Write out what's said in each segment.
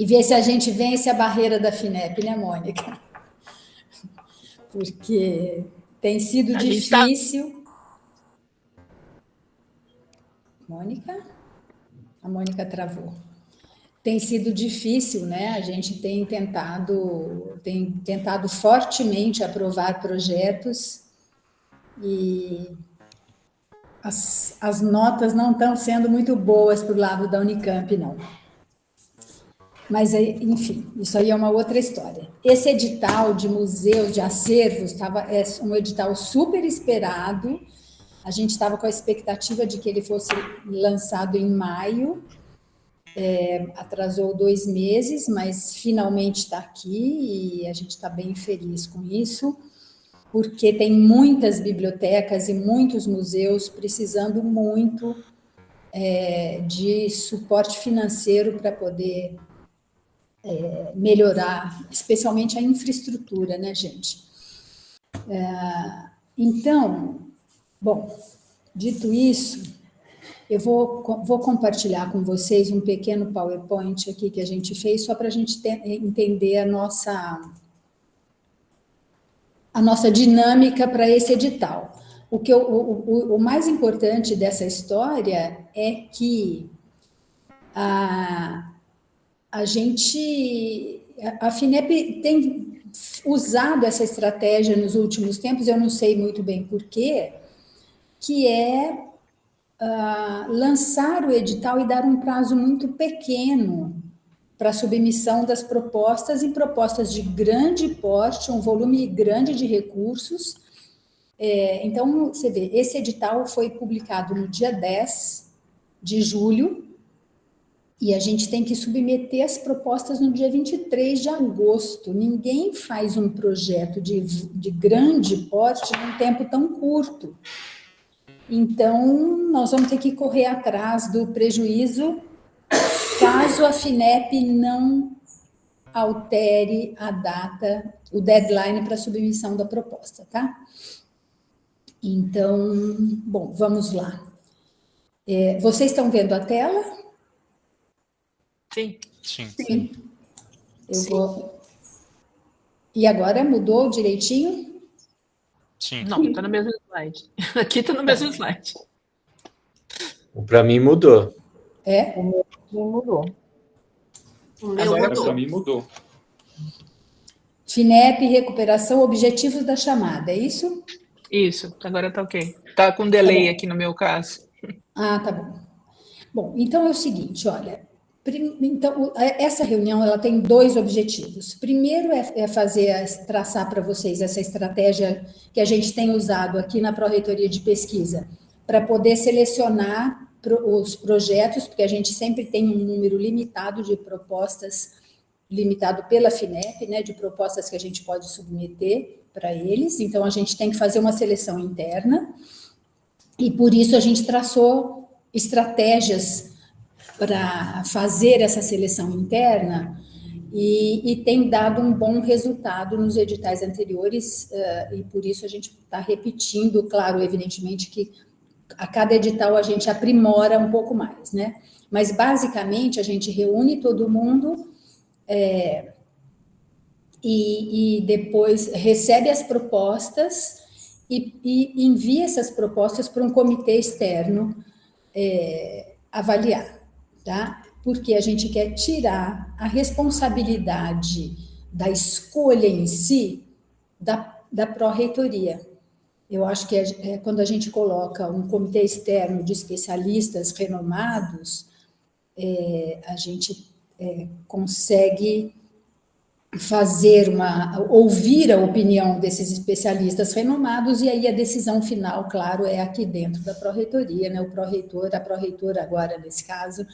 E ver se a gente vence a barreira da FINEP, né, Mônica? Porque tem sido difícil. Mônica? A Mônica travou. Tem sido difícil, né? A gente tem tentado fortemente aprovar projetos e as notas não estão sendo muito boas para o lado da Unicamp, não. Mas, enfim, isso aí é uma outra história. Esse edital de museus, de acervos, é um edital super esperado. A gente estava com a expectativa de que ele fosse lançado em maio, atrasou 2 meses, mas finalmente está aqui e a gente está bem feliz com isso, porque tem muitas bibliotecas e muitos museus precisando muito de suporte financeiro para poder melhorar, especialmente a infraestrutura, né, gente? Então, bom, dito isso, eu vou compartilhar com vocês um pequeno PowerPoint aqui que a gente fez, só para a gente entender a nossa dinâmica para esse edital. O mais importante dessa história é que a FINEP tem usado essa estratégia nos últimos tempos, eu não sei muito bem porquê, que é lançar o edital e dar um prazo muito pequeno para a submissão das propostas, em propostas de grande porte, um volume grande de recursos. Então, você vê, esse edital foi publicado no dia 10 de julho, e a gente tem que submeter as propostas no dia 23 de agosto. Ninguém faz um projeto de grande porte num tempo tão curto. Então, nós vamos ter que correr atrás do prejuízo caso a FINEP não altere a data, o deadline para submissão da proposta, tá? Então, bom, vamos lá. Vocês estão vendo a tela? Sim. Sim. Vou... E agora mudou direitinho? Sim. Não, está no mesmo slide. Aqui está no mesmo slide. Para mim mudou. O meu mudou. Agora para mim mudou. FINEP, recuperação, objetivos da chamada, é isso? Isso, agora está ok. Está com delay aqui no meu caso. Tá bom. Bom, então é o seguinte, olha, então, essa reunião ela tem 2 objetivos. Primeiro traçar para vocês essa estratégia que a gente tem usado aqui na Pró-Reitoria de Pesquisa, para poder selecionar os projetos, porque a gente sempre tem um número limitado de propostas, limitado pela FINEP, né, de propostas que a gente pode submeter para eles. Então, a gente tem que fazer uma seleção interna, e por isso a gente traçou estratégias para fazer essa seleção interna e tem dado um bom resultado nos editais anteriores, e por isso a gente está repetindo, claro, evidentemente que a cada edital a gente aprimora um pouco mais, né? Mas basicamente a gente reúne todo mundo e depois recebe as propostas e envia essas propostas para um comitê externo avaliar, tá? Porque a gente quer tirar a responsabilidade da escolha em si da pró-reitoria. Eu acho que quando a gente coloca um comitê externo de especialistas renomados, a gente consegue ouvir a opinião desses especialistas renomados, e aí a decisão final, claro, é aqui dentro da pró-reitoria, né? A pró-reitora agora, nesse caso,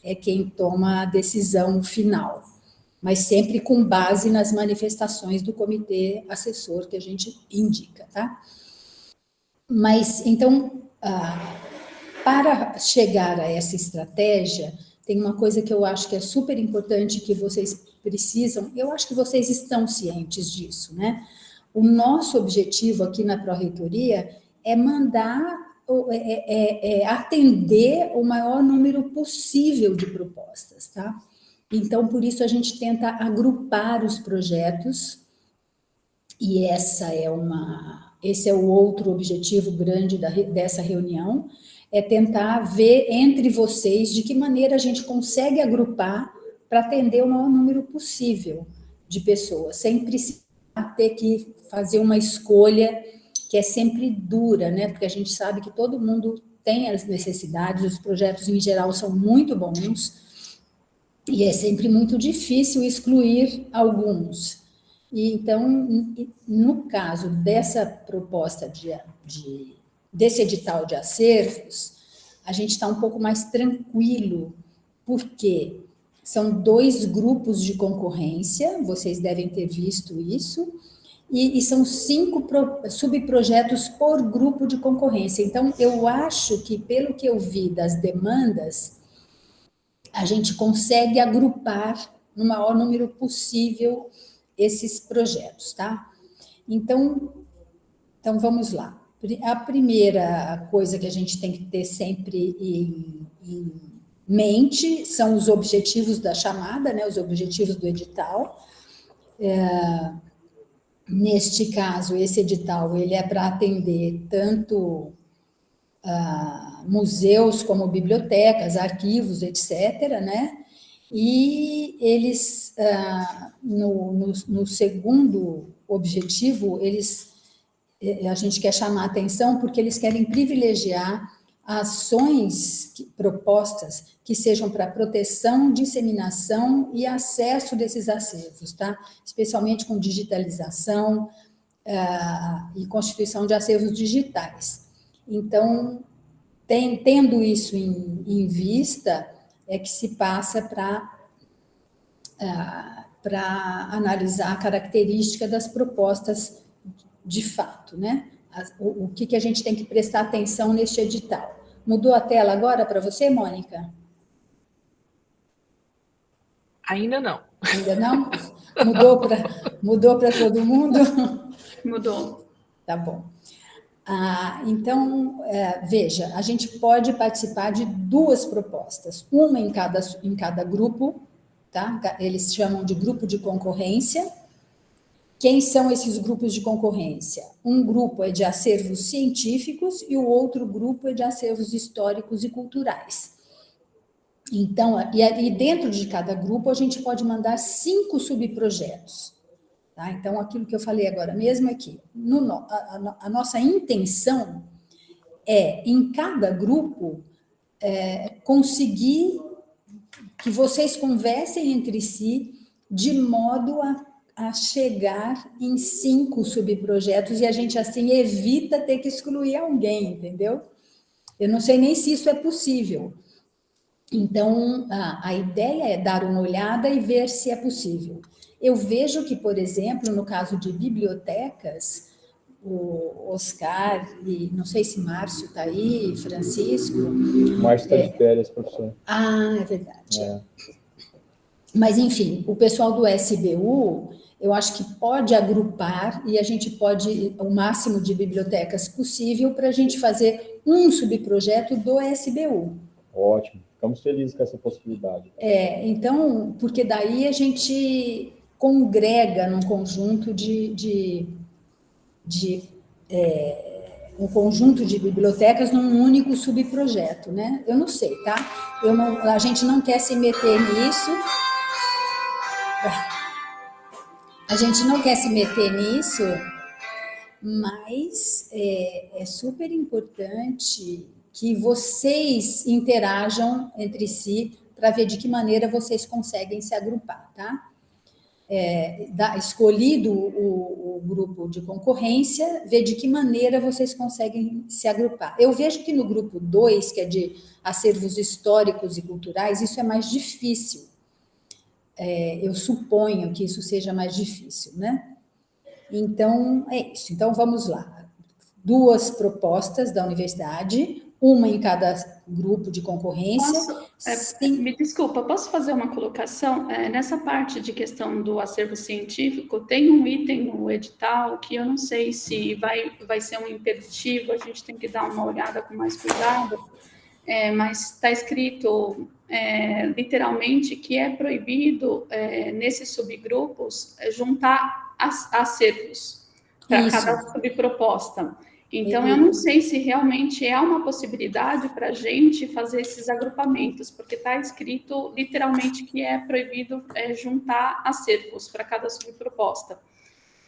é quem toma a decisão final, mas sempre com base nas manifestações do comitê assessor que a gente indica, tá? Mas, então, para chegar a essa estratégia, tem uma coisa que eu acho que é super importante, que vocês precisam, eu acho que vocês estão cientes disso, né? O nosso objetivo aqui na Pró-Reitoria é atender o maior número possível de propostas, tá? Então, por isso, a gente tenta agrupar os projetos, e esse é o outro objetivo grande dessa reunião, é tentar ver entre vocês de que maneira a gente consegue agrupar para atender o maior número possível de pessoas, sem precisar ter que fazer uma escolha que é sempre dura, né? Porque a gente sabe que todo mundo tem as necessidades, os projetos em geral são muito bons, e é sempre muito difícil excluir alguns. E então, no caso dessa proposta desse edital de acervos, a gente está um pouco mais tranquilo, porque são 2 grupos de concorrência, vocês devem ter visto isso, e são 5 subprojetos por grupo de concorrência. Então, eu acho que, pelo que eu vi das demandas, a gente consegue agrupar no maior número possível esses projetos, tá? Então vamos lá. A primeira coisa que a gente tem que ter sempre em mente são os objetivos da chamada, né? Os objetivos do edital. Neste caso, esse edital ele é para atender tanto museus como bibliotecas, arquivos, etc., né? E eles, no segundo objetivo, a gente quer chamar a atenção porque eles querem privilegiar ações propostas que sejam para proteção, disseminação e acesso desses acervos, tá? Especialmente com digitalização e constituição de acervos digitais. Então, tendo isso em vista, é que se passa para analisar a característica das propostas de fato, né? O que a gente tem que prestar atenção neste edital. Mudou a tela agora para você, Mônica? Ainda não. Ainda não? Mudou para todo mundo? Mudou. Tá bom. Então, veja, a gente pode participar de 2 propostas, uma em cada grupo, tá? Eles chamam de grupo de concorrência. Quem são esses grupos de concorrência? Um grupo é de acervos científicos e o outro grupo é de acervos históricos e culturais. Então, e dentro de cada grupo, a gente pode mandar 5 subprojetos. Tá? Então, aquilo que eu falei agora mesmo aqui, a nossa intenção é, em cada grupo, conseguir que vocês conversem entre si de modo a chegar em 5 subprojetos e a gente, assim, evita ter que excluir alguém, entendeu? Eu não sei nem se isso é possível. Então, a ideia é dar uma olhada e ver se é possível. Eu vejo que, por exemplo, no caso de bibliotecas, o Oscar, e não sei se Márcio está aí, Francisco... Márcio está de férias, professor. É verdade. Mas, enfim, o pessoal do SBU, eu acho que pode agrupar e a gente pode, o máximo de bibliotecas possível, para a gente fazer um subprojeto do SBU. Ótimo, ficamos felizes com essa possibilidade. Então, porque daí a gente congrega num conjunto um conjunto de bibliotecas num único subprojeto, né? Eu não sei, tá? A gente não quer se meter nisso. A gente não quer se meter nisso, mas é super importante que vocês interajam entre si para ver de que maneira vocês conseguem se agrupar, tá? Escolhido o grupo de concorrência, ver de que maneira vocês conseguem se agrupar. Eu vejo que no grupo 2, que é de acervos históricos e culturais, isso é mais difícil. Eu suponho que isso seja mais difícil, né? Então, é isso. Então, vamos lá. 2 propostas da universidade, uma em cada grupo de concorrência. Me desculpa, posso fazer uma colocação? Nessa parte de questão do acervo científico, tem um item no edital que eu não sei se vai ser um impeditivo, a gente tem que dar uma olhada com mais cuidado, mas está escrito literalmente, que é proibido, nesses subgrupos, juntar acervos para Isso. cada subproposta. Então, E- eu não sei se realmente é uma possibilidade para a gente fazer esses agrupamentos, porque está escrito literalmente que é proibido juntar acervos para cada subproposta.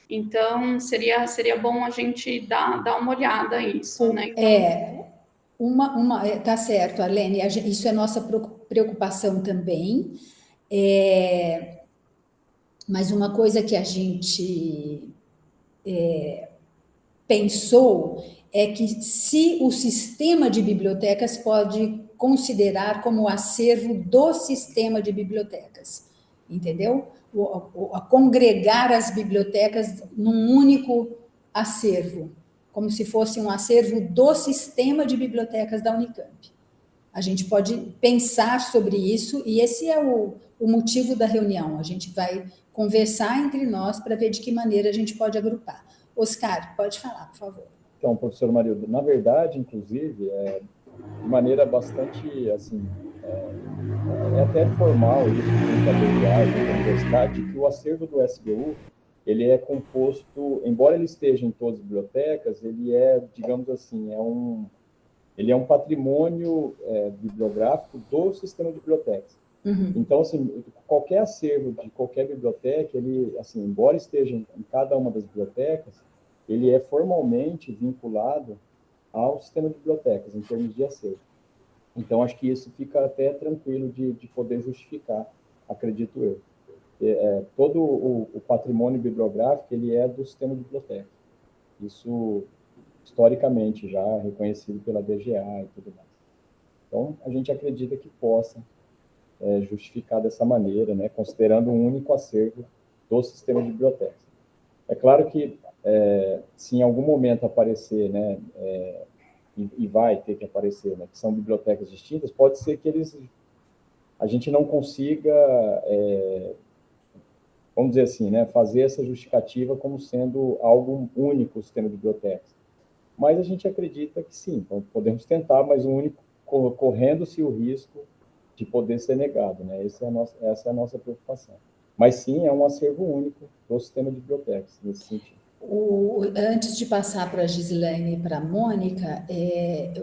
Então, seria bom a gente dar uma olhada nisso, né? Tá certo, Arlene, isso é nossa preocupação também, mas uma coisa que a gente pensou é que se o sistema de bibliotecas pode considerar como acervo do sistema de bibliotecas, entendeu? A congregar as bibliotecas num único acervo, como se fosse um acervo do sistema de bibliotecas da Unicamp. A gente pode pensar sobre isso, e esse é o motivo da reunião. A gente vai conversar entre nós para ver de que maneira a gente pode agrupar. Oscar, pode falar, por favor. Então, professor Marildo, na verdade, inclusive, de maneira bastante, assim, até formal isso, junto à BIA, junto à universidade, que o acervo do SBU, ele é composto, embora ele esteja em todas as bibliotecas, ele é, digamos assim, ele é um patrimônio bibliográfico do sistema de bibliotecas. Uhum. Então, assim, qualquer acervo de qualquer biblioteca, ele, assim, embora esteja em cada uma das bibliotecas, ele é formalmente vinculado ao sistema de bibliotecas, em termos de acervo. Então, acho que isso fica até tranquilo de poder justificar, acredito eu. Todo o patrimônio bibliográfico, ele é do sistema de bibliotecas. Isso, historicamente, já reconhecido pela DGA e tudo mais. Então, a gente acredita que possa justificar dessa maneira, né, considerando um único acervo do sistema de bibliotecas. É claro que, se em algum momento aparecer, né, e vai ter que aparecer, né, que são bibliotecas distintas, pode ser que a gente não consiga, vamos dizer assim, né, fazer essa justificativa como sendo algo único, o sistema de bibliotecas. Mas a gente acredita que sim, então podemos tentar, mas um único, correndo-se o risco de poder ser negado, né? Essa é a nossa preocupação. Mas sim, é um acervo único do sistema de bibliotecas, nesse sentido. Antes de passar para a Gislaine e para a Mônica,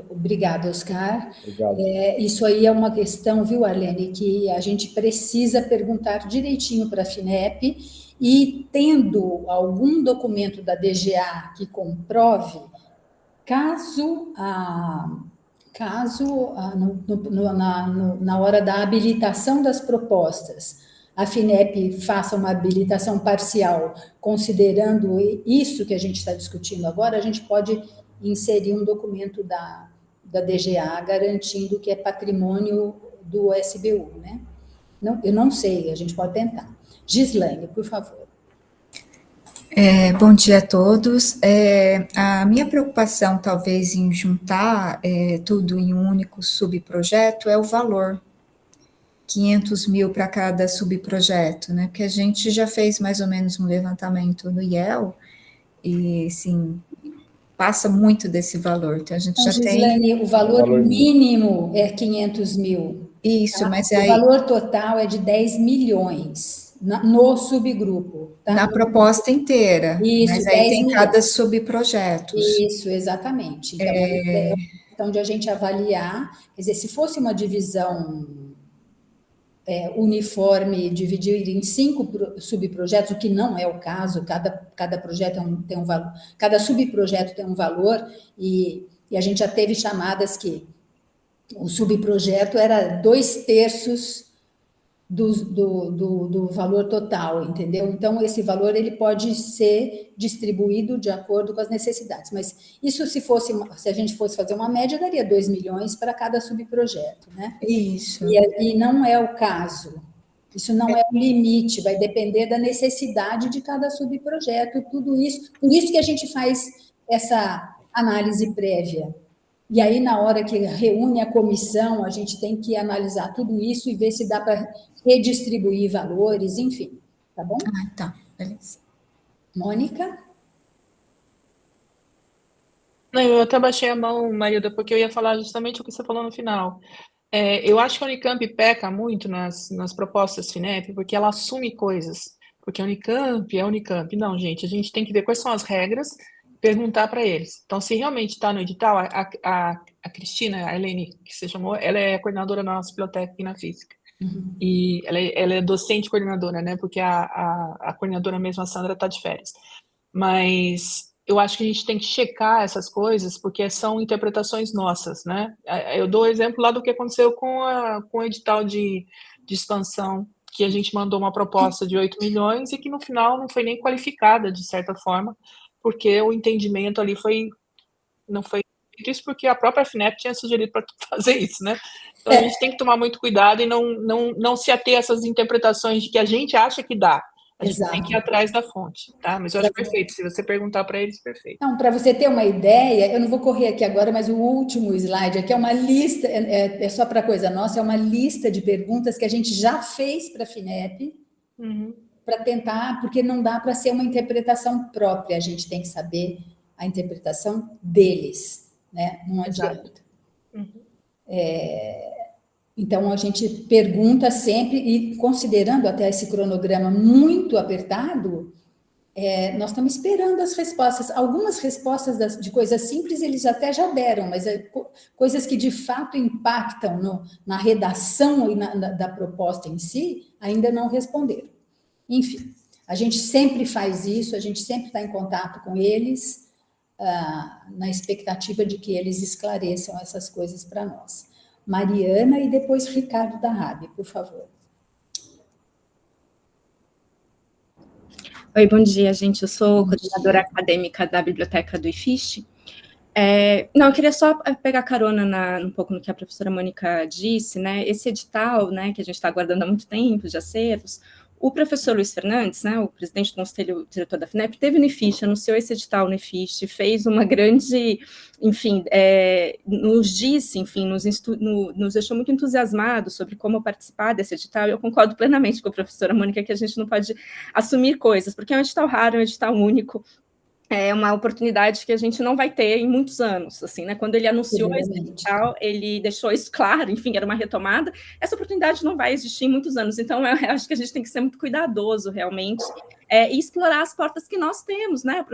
obrigada, Oscar. Obrigado. Isso aí é uma questão, viu, Arlene, que a gente precisa perguntar direitinho para a FINEP, e tendo algum documento da DGA que comprove, caso na hora da habilitação das propostas, a FINEP faça uma habilitação parcial, considerando isso que a gente está discutindo agora, a gente pode inserir um documento da DGA garantindo que é patrimônio do SBU, né? Não, eu não sei, a gente pode tentar. Gislaine, por favor. Bom dia a todos. A minha preocupação, talvez, em juntar tudo em um único subprojeto é o valor, 500 mil para cada subprojeto, né? Porque a gente já fez mais ou menos um levantamento no IEL e, assim, passa muito desse valor. Então, a gente já Gislaine, tem... o valor mínimo é 500 mil. Isso, Tá? mas O aí... valor total é de 10 milhões no subgrupo. Tá? Na proposta inteira, Isso, mas aí tem 10 cada subprojetos. Isso, exatamente. Então, é questão de a gente avaliar, quer dizer, se fosse uma divisão uniforme, dividir em 5 subprojetos, o que não é o caso, cada projeto tem um valor, cada subprojeto tem um valor, e a gente já teve chamadas que o subprojeto era 2/3 do valor total, entendeu? Então, esse valor ele pode ser distribuído de acordo com as necessidades, mas isso se a gente fosse fazer uma média, daria 2 milhões para cada subprojeto, né? Isso. E não é o caso. Isso não é o limite, vai depender da necessidade de cada subprojeto, tudo isso. Por isso que a gente faz essa análise prévia. E aí, na hora que reúne a comissão, a gente tem que analisar tudo isso e ver se dá para redistribuir valores, enfim. Tá bom? Tá, beleza. Mônica? Não, eu até baixei a mão, Marilda, porque eu ia falar justamente o que você falou no final. Eu acho que a Unicamp peca muito nas propostas FINEP, porque ela assume coisas. Porque a Unicamp é a Unicamp. Não, gente, a gente tem que ver quais são as regras, perguntar para eles. Então, se realmente está no edital, a Cristina, a Helene, que você chamou, ela é coordenadora da nossa biblioteca aqui na Física. E ela é docente coordenadora, né? Porque a coordenadora mesmo, a Sandra, está de férias. Mas eu acho que a gente tem que checar essas coisas, porque são interpretações nossas, né? Eu dou o exemplo lá do que aconteceu com o edital de expansão, que a gente mandou uma proposta de 8 milhões e que no final não foi nem qualificada, de certa forma, porque o entendimento ali não foi isso, porque a própria FINEP tinha sugerido para fazer isso, né? Então a gente tem que tomar muito cuidado e não se ater a essas interpretações de que a gente acha que dá. A gente tem que ir atrás da fonte, tá? Mas eu acho perfeito. Se você perguntar para eles, perfeito. Não, para você ter uma ideia, eu não vou correr aqui agora, mas o último slide aqui é uma lista, é só para coisa nossa, é uma lista de perguntas que a gente já fez para a FINEP, para tentar, porque não dá para ser uma interpretação própria, a gente tem que saber a interpretação deles, né? Não adianta. Então, a gente pergunta sempre, e considerando até esse cronograma muito apertado, nós estamos esperando as respostas. Algumas respostas de coisas simples eles até já deram, mas coisas que de fato impactam na redação e da proposta em si, ainda não responderam. Enfim, a gente sempre faz isso, a gente sempre está em contato com eles, na expectativa de que eles esclareçam essas coisas para nós. Mariana e depois Ricardo da Rabi, por favor. Oi, bom dia, gente. Eu sou coordenadora acadêmica da Biblioteca do IFISH. Eu queria só pegar carona um pouco no que a professora Mônica disse, né? Esse edital, né, que a gente está aguardando há muito tempo, de acervos, o professor Luiz Fernandes, né, o presidente do conselho diretor da FINEP, teve no IFISH, anunciou esse edital no IFISH, fez uma grande, enfim, nos disse, enfim, nos deixou muito entusiasmados sobre como participar desse edital, e eu concordo plenamente com a professora Mônica que a gente não pode assumir coisas, porque é um edital raro, é um edital único, é uma oportunidade que a gente não vai ter em muitos anos, assim, né? Quando ele anunciou esse edital, ele deixou isso claro, enfim, era uma retomada. Essa oportunidade não vai existir em muitos anos, então eu acho que a gente tem que ser muito cuidadoso, realmente, e explorar as portas que nós temos, né?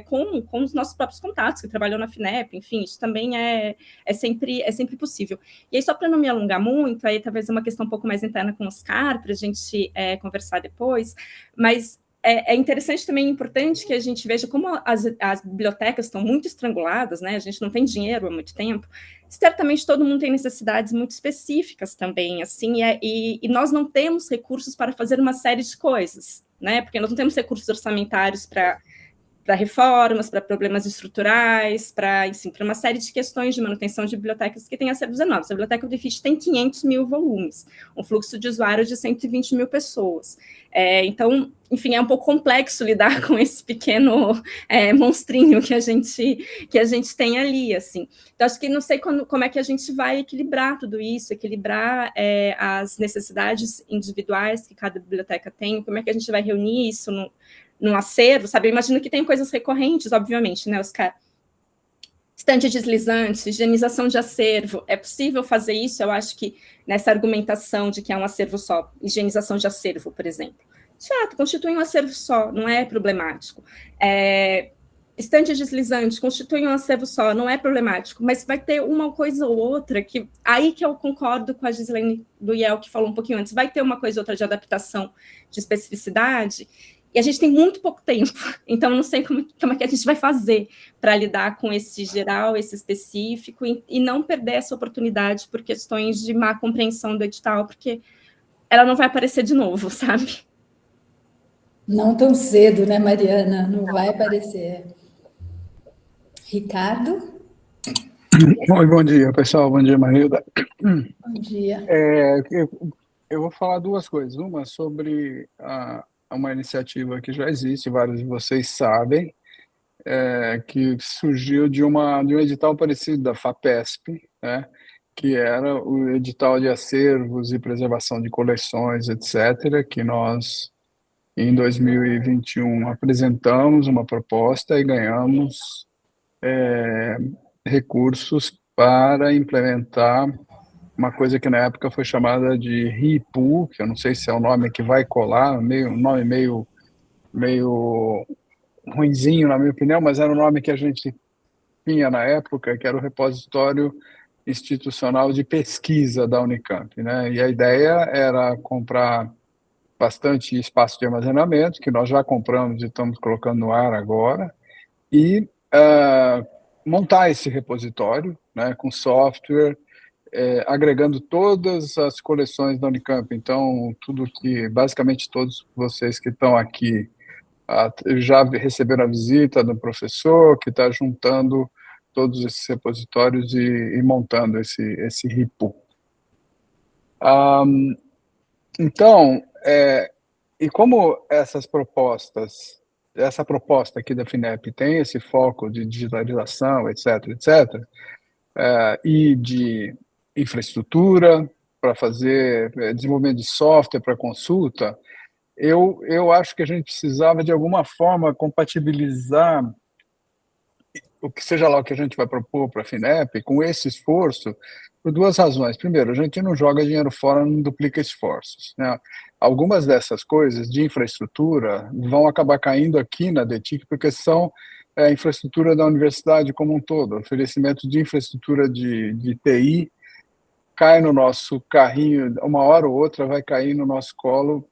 Com os nossos próprios contatos, que trabalham na FINEP, enfim, isso também é sempre possível. E aí, só para não me alongar muito, aí talvez uma questão um pouco mais interna com o Oscar, para a gente conversar depois, mas é interessante também, importante que a gente veja como as bibliotecas estão muito estranguladas, né? A gente não tem dinheiro há muito tempo. Certamente todo mundo tem necessidades muito específicas também, assim, e nós não temos recursos para fazer uma série de coisas, né? Porque nós não temos recursos orçamentários para reformas, para problemas estruturais, para uma série de questões de manutenção de bibliotecas que têm acervos enormes. A biblioteca do IFISH tem 500 mil volumes, um fluxo de usuários de 120 mil pessoas. Então, enfim, é um pouco complexo lidar com esse pequeno monstrinho que a gente tem ali, assim. Então, acho que não sei como é que a gente vai equilibrar tudo isso, equilibrar as necessidades individuais que cada biblioteca tem, como é que a gente vai reunir isso no acervo, sabe? Eu imagino que tem coisas recorrentes, obviamente, né, Oscar? Estante deslizante, higienização de acervo, é possível fazer isso? Eu acho que nessa argumentação de que é um acervo só, higienização de acervo, por exemplo. De fato, constitui um acervo só, não é problemático. Estante deslizante, constitui um acervo só, não é problemático, mas vai ter uma coisa ou outra que, aí que eu concordo com a Gislaine do IEL, que falou um pouquinho antes, vai ter uma coisa ou outra de adaptação, de especificidade, e a gente tem muito pouco tempo, então não sei como é que a gente vai fazer para lidar com esse geral, esse específico, e não perder essa oportunidade por questões de má compreensão do edital, porque ela não vai aparecer de novo, sabe? Não tão cedo, né, Mariana? Não vai aparecer. Ricardo? Oi, bom dia, pessoal. Bom dia, Marilda. Bom dia. Eu vou falar duas coisas. Uma sobre uma iniciativa que já existe, vários de vocês sabem, que surgiu de um edital parecido da FAPESP, né, que era o edital de acervos e preservação de coleções, etc., que nós, em 2021, apresentamos uma proposta e ganhamos recursos para implementar uma coisa que na época foi chamada de RIPU, que eu não sei se é o nome que vai colar, um nome meio ruinzinho, na minha opinião, mas era o nome que a gente tinha na época, que era o Repositório Institucional de Pesquisa da Unicamp, né? E a ideia era comprar bastante espaço de armazenamento, que nós já compramos e estamos colocando no ar agora, e montar esse repositório, né, com software, agregando todas as coleções da Unicamp. Então, tudo que, basicamente, todos vocês que estão aqui já receberam a visita do professor, que está juntando todos esses repositórios e montando esse RIPU. Então, e como essa proposta aqui da FINEP tem esse foco de digitalização, etc., e de infraestrutura para fazer desenvolvimento de software para consulta, eu acho que a gente precisava, de alguma forma, compatibilizar o que seja lá o que a gente vai propor para a FINEP com esse esforço, por duas razões. Primeiro, a gente não joga dinheiro fora, não duplica esforços, né? Algumas dessas coisas de infraestrutura vão acabar caindo aqui na DETIC, porque são a infraestrutura da universidade como um todo. O oferecimento de infraestrutura de TI cai no nosso carrinho, uma hora ou outra vai cair no nosso colo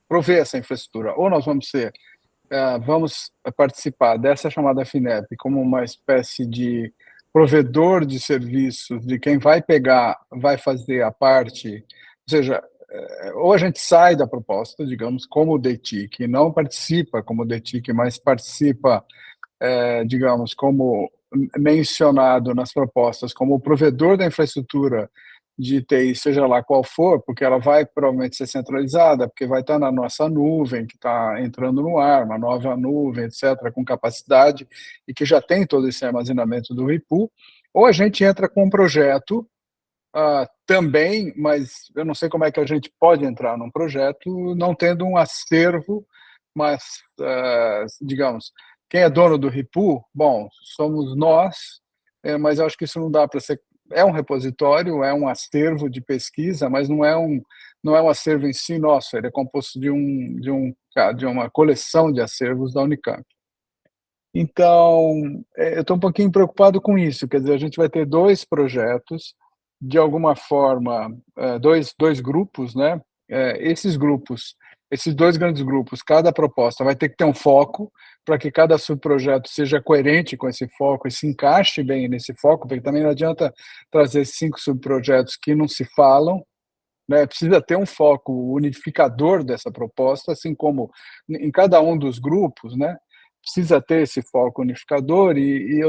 prover essa infraestrutura. Ou nós vamos participar dessa chamada FINEP como uma espécie de provedor de serviços, de quem vai fazer a parte, ou seja, ou a gente sai da proposta, digamos, como o DETIC, não participa como o DETIC, mas participa, digamos, como mencionado nas propostas, como o provedor da infraestrutura de TI, seja lá qual for, porque ela vai provavelmente ser centralizada, porque vai estar na nossa nuvem, que está entrando no ar, uma nova nuvem, etc., com capacidade, e que já tem todo esse armazenamento do RIPU, ou a gente entra com um projeto também, mas eu não sei como é que a gente pode entrar num projeto não tendo um acervo, mas, digamos, quem é dono do RIPU? Bom, somos nós, mas eu acho que isso não dá para ser. É um repositório, é um acervo de pesquisa, mas não é um acervo em si nosso, ele é composto de uma coleção de acervos da Unicamp. Então, eu estou um pouquinho preocupado com isso, quer dizer, a gente vai ter dois projetos, de alguma forma, dois grupos, né? Esses dois grandes grupos, cada proposta vai ter que ter um foco para que cada subprojeto seja coerente com esse foco e se encaixe bem nesse foco, porque também não adianta trazer 5 subprojetos que não se falam, né? Precisa ter um foco unificador dessa proposta, assim como em cada um dos grupos, né? Precisa ter esse foco unificador e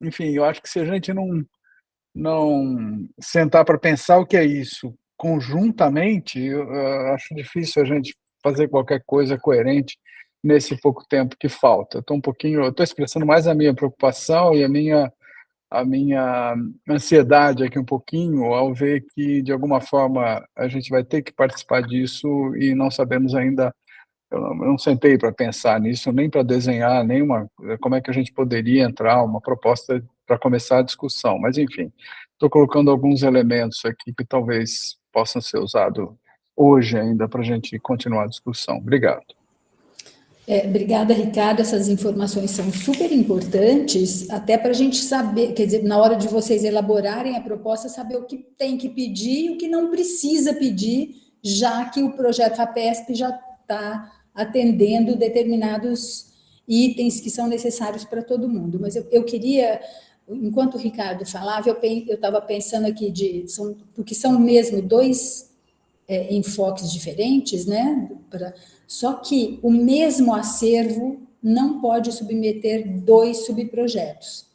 enfim, eu acho que se a gente não sentar para pensar o que é isso conjuntamente, eu acho difícil a gente fazer qualquer coisa coerente nesse pouco tempo que falta. Eu estou expressando mais a minha preocupação e a minha ansiedade aqui um pouquinho ao ver que, de alguma forma, a gente vai ter que participar disso e não sabemos ainda. Eu não sentei para pensar nisso, nem para desenhar como é que a gente poderia entrar, uma proposta para começar a discussão. Mas, enfim, estou colocando alguns elementos aqui que talvez possam ser usados hoje ainda para a gente continuar a discussão. Obrigado. Obrigada, Ricardo. Essas informações são super importantes, até para a gente saber, quer dizer, na hora de vocês elaborarem a proposta, saber o que tem que pedir e o que não precisa pedir, já que o projeto FAPESP já está atendendo determinados itens que são necessários para todo mundo. Mas eu queria, enquanto o Ricardo falava, eu estava pensando aqui, porque são mesmo dois enfoques diferentes, né? Só que o mesmo acervo não pode submeter 2 subprojetos.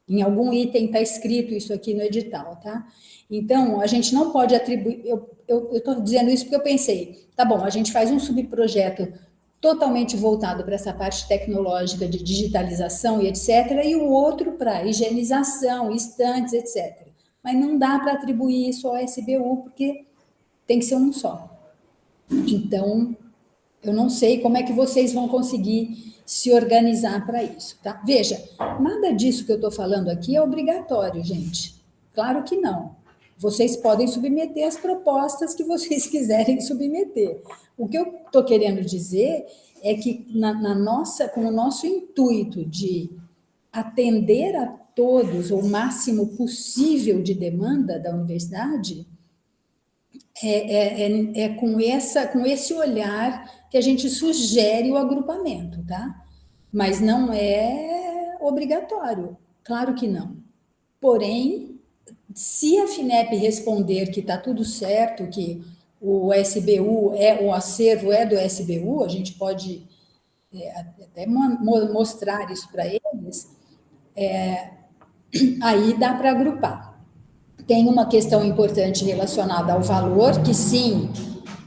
Em algum item está escrito isso aqui no edital, tá? Então, a gente não pode atribuir. Eu estou dizendo isso porque eu pensei, tá bom, a gente faz um subprojeto totalmente voltado para essa parte tecnológica de digitalização e etc., e o outro para higienização, estantes, etc. Mas não dá para atribuir isso ao SBU, porque tem que ser um só. Então, eu não sei como é que vocês vão conseguir se organizar para isso, tá? Veja, nada disso que eu estou falando aqui é obrigatório, gente. Claro que não. vocês podem submeter as propostas que vocês quiserem submeter. O que eu estou querendo dizer é que com o nosso intuito de atender a todos o máximo possível de demanda da universidade, com esse olhar que a gente sugere o agrupamento, tá? Mas não é obrigatório, claro que não. Porém, se a FINEP responder que está tudo certo, que o SBU o acervo é do SBU, a gente pode até mostrar isso para eles, aí dá para agrupar. Tem uma questão importante relacionada ao valor, que sim,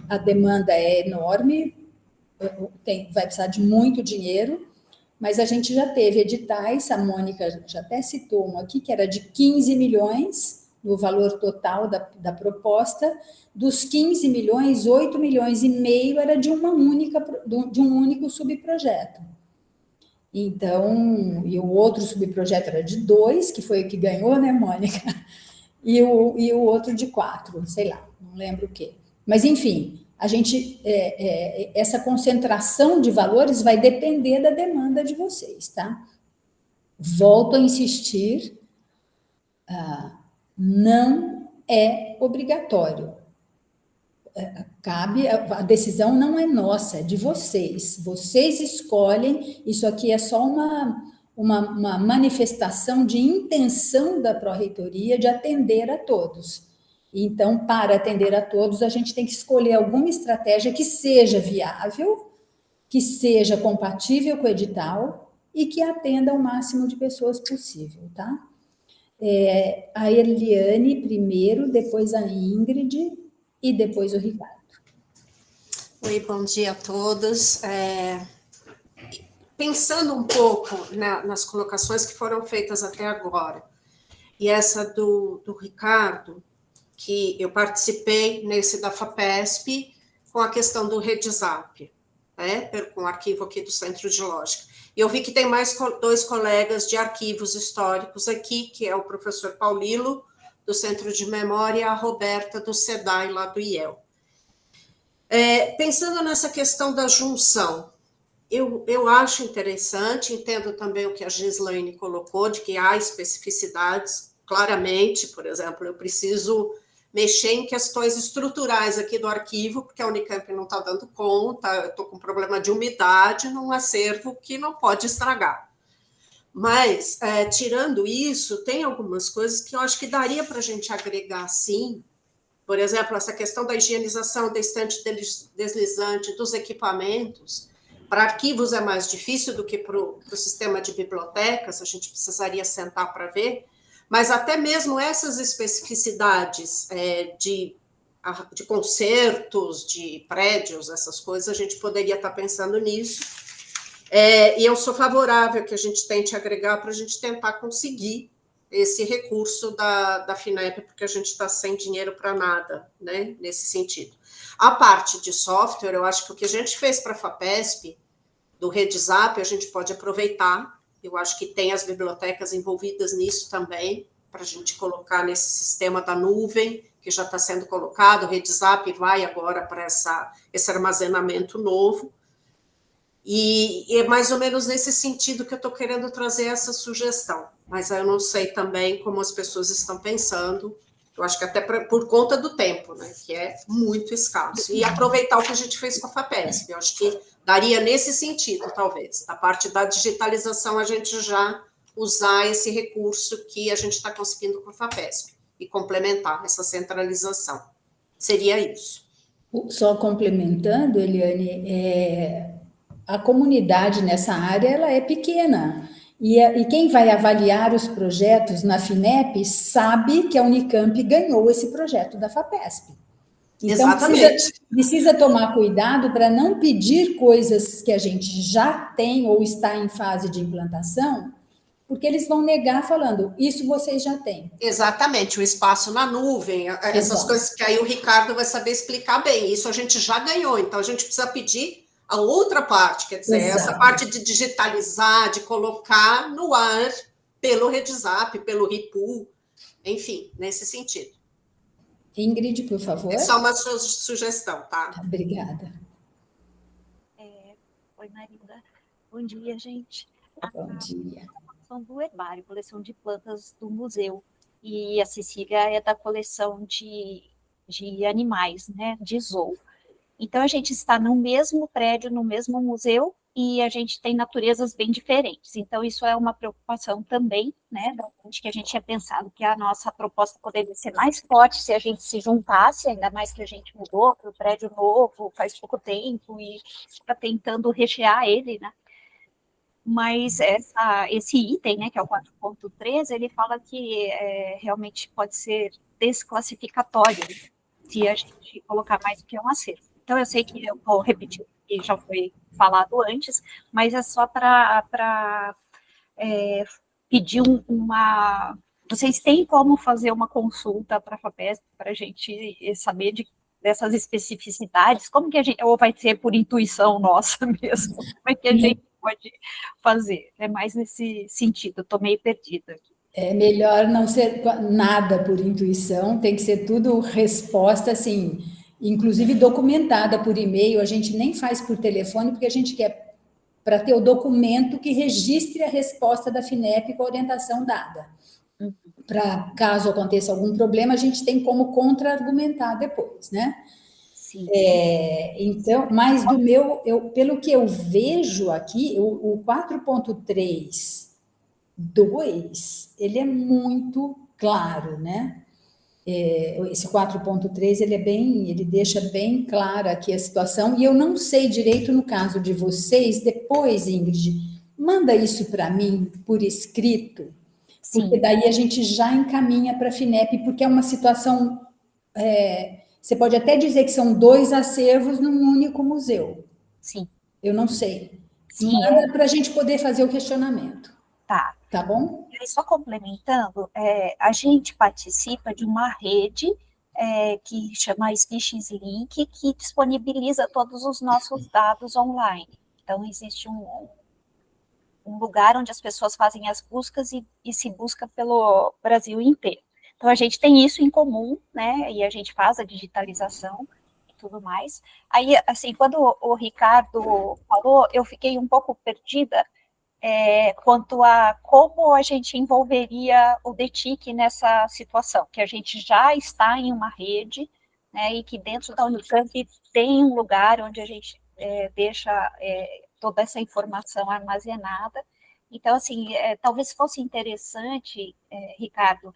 a demanda é enorme, vai precisar de muito dinheiro, mas a gente já teve editais, a Mônica já até citou um aqui, que era de 15 milhões, no valor total da proposta. Dos 15 milhões, 8 milhões e meio era de um único subprojeto. Então, e o outro subprojeto era de 2, que foi o que ganhou, né, Mônica? E o outro de 4, sei lá, não lembro o quê. Mas, enfim, a gente, essa concentração de valores vai depender da demanda de vocês, tá? Volto a insistir, não é obrigatório. A decisão não é nossa, é de vocês. Vocês escolhem, isso aqui é só uma manifestação de intenção da Pró-Reitoria de atender a todos. Então, para atender a todos, a gente tem que escolher alguma estratégia que seja viável, que seja compatível com o edital e que atenda ao máximo de pessoas possível, tá? A Eliane primeiro, depois a Ingrid e depois o Ricardo. Oi, bom dia a todos. Pensando um pouco nas colocações que foram feitas até agora, e essa do Ricardo, que eu participei nesse da FAPESP, com a questão do REDZAP, né, com o arquivo aqui do Centro de Lógica. E eu vi que tem mais 2 colegas de arquivos históricos aqui, que é o professor Paulilo, do Centro de Memória, e a Roberta, do SEDAI, lá do IEL. Pensando nessa questão da junção, eu acho interessante, entendo também o que a Gislaine colocou, de que há especificidades, claramente, por exemplo, eu preciso mexer em questões estruturais aqui do arquivo, porque a Unicamp não está dando conta, eu estou com problema de umidade num acervo que não pode estragar. Mas, tirando isso, tem algumas coisas que eu acho que daria para a gente agregar, sim. Por exemplo, essa questão da higienização da estante deslizante dos equipamentos. Para arquivos é mais difícil do que para o sistema de bibliotecas, a gente precisaria sentar para ver, mas até mesmo essas especificidades de concertos, de prédios, essas coisas, a gente poderia estar pensando nisso. E eu sou favorável que a gente tente agregar para a gente tentar conseguir esse recurso da FINEP, porque a gente está sem dinheiro para nada, né, nesse sentido. A parte de software, eu acho que o que a gente fez para a FAPESP, do REDZAP, a gente pode aproveitar. Eu acho que tem as bibliotecas envolvidas nisso também, para a gente colocar nesse sistema da nuvem, que já está sendo colocado. O REDZAP vai agora para esse armazenamento novo. E é mais ou menos nesse sentido que eu estou querendo trazer essa sugestão. Mas eu não sei também como as pessoas estão pensando. Eu acho que até por conta do tempo, né, que é muito escasso. E aproveitar o que a gente fez com a FAPESP. Eu acho que daria nesse sentido, talvez. Da parte da digitalização, a gente já usar esse recurso que a gente está conseguindo com a FAPESP e complementar essa centralização. Seria isso. Só complementando, Eliane, a comunidade nessa área ela é pequena. E quem vai avaliar os projetos na FINEP sabe que a Unicamp ganhou esse projeto da FAPESP. Então, precisa tomar cuidado para não pedir coisas que a gente já tem ou está em fase de implantação, porque eles vão negar falando, isso vocês já têm. Exatamente, o espaço na nuvem, essas coisas que aí o Ricardo vai saber explicar bem. Isso a gente já ganhou, então a gente precisa pedir a outra parte, quer dizer, essa parte de digitalizar, de colocar no ar pelo REDZAP, pelo RIPU, enfim, nesse sentido. Ingrid, por favor. É só uma sugestão, tá? Obrigada. Oi, Marilda. Bom dia, gente. Bom dia. Coleção do herbário, coleção de plantas do museu. E a Cecília é da coleção de animais, né, de zoo. Então, a gente está no mesmo prédio, no mesmo museu, e a gente tem naturezas bem diferentes. Então, isso é uma preocupação também, né, da gente, que a gente tinha pensado que a nossa proposta poderia ser mais forte se a gente se juntasse, ainda mais que a gente mudou para o prédio novo faz pouco tempo e está tentando rechear ele, né? Mas esse item, né, que é o 4.3, ele fala que realmente pode ser desclassificatório se a gente colocar mais do que um acervo. Então, eu sei que eu vou repetir, que já foi falado antes, mas é só para pedir uma... Vocês têm como fazer uma consulta para a FAPESP para a gente saber dessas especificidades? Como que a gente... Ou vai ser por intuição nossa mesmo? Como é que a gente pode fazer? É mais nesse sentido, estou meio perdida aqui. É melhor não ser nada por intuição, tem que ser tudo resposta, assim, inclusive documentada por e-mail, a gente nem faz por telefone, porque a gente quer, para ter o documento que registre a resposta da FINEP com a orientação dada. Para, caso aconteça algum problema, a gente tem como contra-argumentar depois, né? Sim. Então, mas pelo que eu vejo aqui, o 4.3.2, ele é muito claro, né? Esse 4.3, ele deixa bem clara aqui a situação, e eu não sei direito no caso de vocês, depois, Ingrid, manda isso para mim por escrito, porque daí a gente já encaminha para a FINEP, porque é uma situação, você pode até dizer que são 2 acervos num único museu. Sim. Eu não sei. Sim. Manda para a gente poder fazer o questionamento. Tá. Tá bom? E só complementando, a gente participa de uma rede que chama Species Link, que disponibiliza todos os nossos dados online. Então, existe um lugar onde as pessoas fazem as buscas e se busca pelo Brasil inteiro. Então, a gente tem isso em comum, né, e a gente faz a digitalização e tudo mais. Aí, assim, quando o Ricardo falou, eu fiquei um pouco perdida quanto a como a gente envolveria o DETIC nessa situação, que a gente já está em uma rede, né, e que dentro da Unicamp tem um lugar onde a gente deixa toda essa informação armazenada. Então, assim, talvez fosse interessante, Ricardo,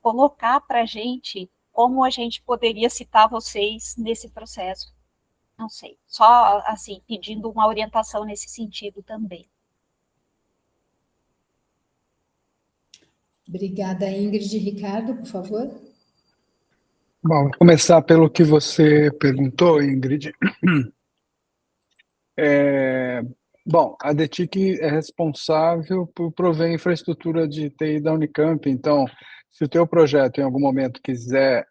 colocar para a gente como a gente poderia citar vocês nesse processo. Não sei, só, assim, pedindo uma orientação nesse sentido também. Obrigada, Ingrid. Ricardo, por favor. Bom, vou começar pelo que você perguntou, Ingrid. Bom, a DETIC é responsável por prover infraestrutura de TI da Unicamp, então, se o teu projeto em algum momento quiser,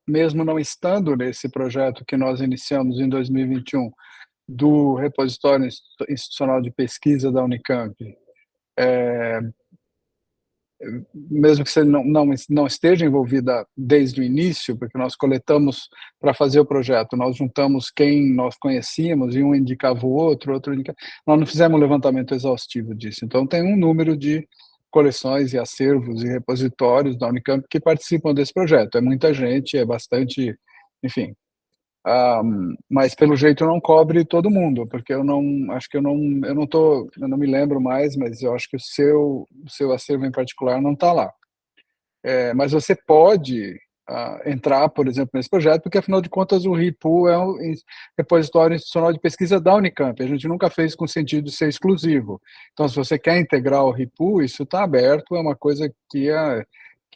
mesmo não estando nesse projeto que nós iniciamos em 2021, do repositório institucional de pesquisa da Unicamp, mesmo que você não esteja envolvida desde o início, porque nós coletamos para fazer o projeto, nós juntamos quem nós conhecíamos e um indicava o outro indicava, nós não fizemos um levantamento exaustivo disso. Então, tem um número de coleções e acervos e repositórios da Unicamp que participam desse projeto. É muita gente, é bastante, enfim. Mas pelo jeito não cobre todo mundo, porque eu não me lembro mais, mas eu acho que o seu acervo em particular não está lá. Mas você pode entrar, por exemplo, nesse projeto, porque afinal de contas o RIPU é um repositório institucional de pesquisa da Unicamp. A gente nunca fez com o sentido de ser exclusivo. Então, se você quer integrar o RIPU, isso está aberto, é uma coisa que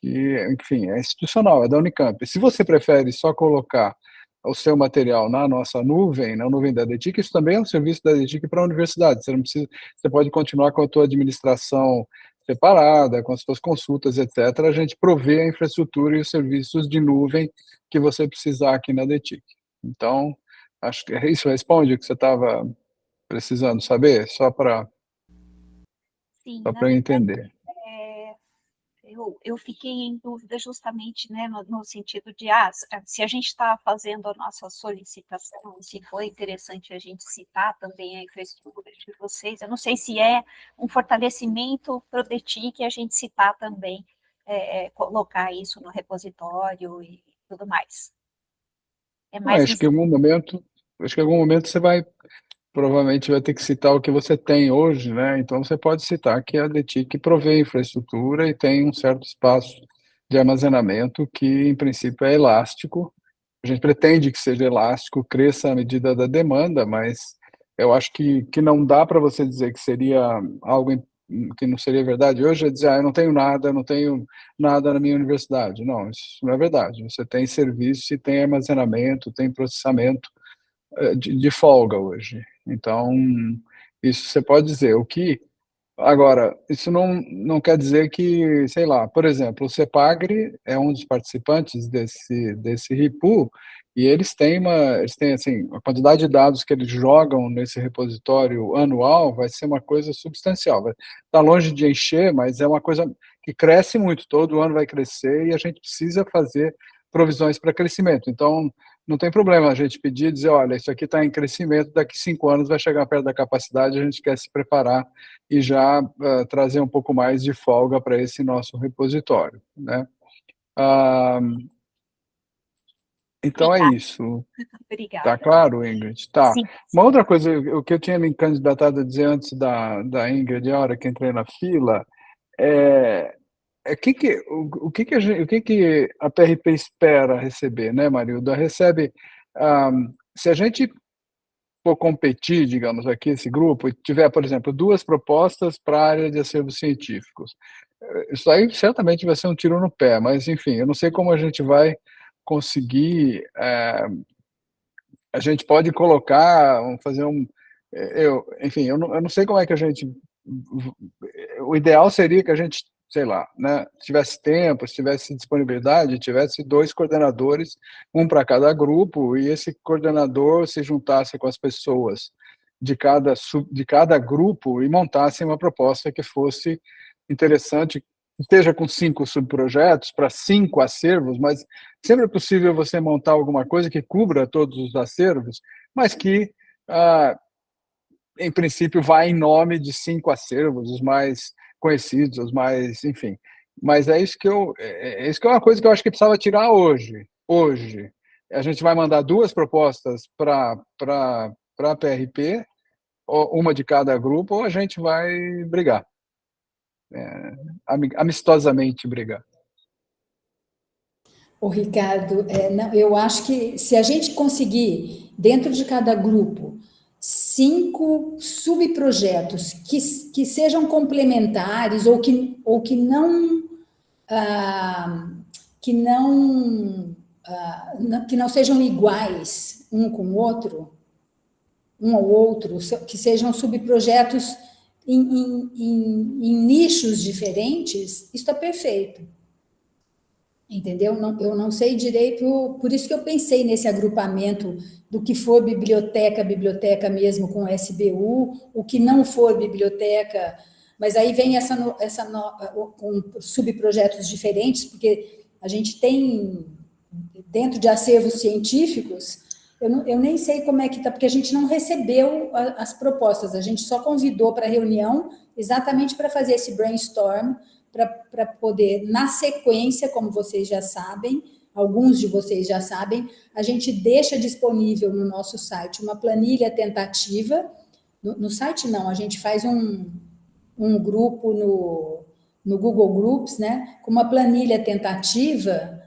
enfim, é institucional, é da Unicamp. Se você prefere só colocar o seu material na nossa nuvem, na nuvem da DETIC, isso também é um serviço da DETIC para a universidade. Você pode continuar com a tua administração separada, com as suas consultas, etc. A gente provê a infraestrutura e os serviços de nuvem que você precisar aqui na DETIC. Então, acho que isso responde o que você estava precisando saber, só para eu entender. eu fiquei em dúvida justamente, né, no sentido de, se a gente está fazendo a nossa solicitação, se foi interessante a gente citar também a infraestrutura de vocês, eu não sei se é um fortalecimento para o DETIC a gente citar também, colocar isso no repositório e tudo mais. É mais Acho que em algum momento você provavelmente vai ter que citar o que você tem hoje, né? Então você pode citar que a DETIC provê infraestrutura e tem um certo espaço de armazenamento que, em princípio, é elástico. A gente pretende que seja elástico, cresça à medida da demanda, mas eu acho que não dá para você dizer que seria algo que não seria verdade hoje, é dizer, eu não tenho nada na minha universidade. Não, isso não é verdade. Você tem serviço e tem armazenamento, tem processamento de folga hoje. Então, isso você pode dizer. Agora, isso não quer dizer que, sei lá, por exemplo, o CEPAGRE é um dos participantes desse RIPU, e eles têm assim, a quantidade de dados que eles jogam nesse repositório anual vai ser uma coisa substancial. Está longe de encher, mas é uma coisa que cresce muito, todo ano vai crescer, e a gente precisa fazer provisões para crescimento. Então, não tem problema a gente pedir e dizer, olha, isso aqui está em crescimento, daqui 5 anos vai chegar perto da capacidade, a gente quer se preparar e já trazer um pouco mais de folga para esse nosso repositório, né? Então é isso. Obrigada. Tá claro, Ingrid? Tá. Sim. Uma outra coisa, o que eu tinha me candidatado a dizer antes da Ingrid, a hora que entrei na fila, o que a PRP espera receber, né, Marilda? Se a gente for competir, digamos, aqui, esse grupo, e tiver, por exemplo, 2 propostas para a área de acervos científicos, isso aí certamente vai ser um tiro no pé, mas, enfim, eu não sei como a gente vai conseguir, a gente pode colocar, fazer enfim, eu não sei como é que o ideal seria que a gente, sei lá, né, tivesse tempo, se tivesse disponibilidade, tivesse 2 coordenadores, um para cada grupo, e esse coordenador se juntasse com as pessoas de cada grupo e montasse uma proposta que fosse interessante, esteja com 5 subprojetos para 5 acervos, mas sempre é possível você montar alguma coisa que cubra todos os acervos, mas que em princípio, vai em nome de 5 acervos, os mais conhecidos, os mais, enfim. Mas isso que é uma coisa que eu acho que precisava tirar hoje. Hoje, a gente vai mandar 2 propostas para a PRP, uma de cada grupo, ou a gente vai brigar. Amistosamente brigar. Ô, Ricardo, eu acho que se a gente conseguir, dentro de cada grupo, 5 subprojetos que sejam complementares ou que não sejam iguais um com o outro, um ao outro, que sejam subprojetos em nichos diferentes, isso está perfeito. Entendeu? Eu não sei direito, por isso que eu pensei nesse agrupamento do que for biblioteca mesmo com SBU, o que não for biblioteca, mas aí vem com subprojetos diferentes, porque a gente tem, dentro de acervos científicos, eu nem sei como é que está, porque a gente não recebeu as propostas, a gente só convidou para a reunião exatamente para fazer esse brainstorm, para poder, na sequência, como vocês já sabem, alguns de vocês já sabem, a gente deixa disponível no nosso site uma planilha tentativa, no site não, a gente faz um grupo no Google Groups, né, com uma planilha tentativa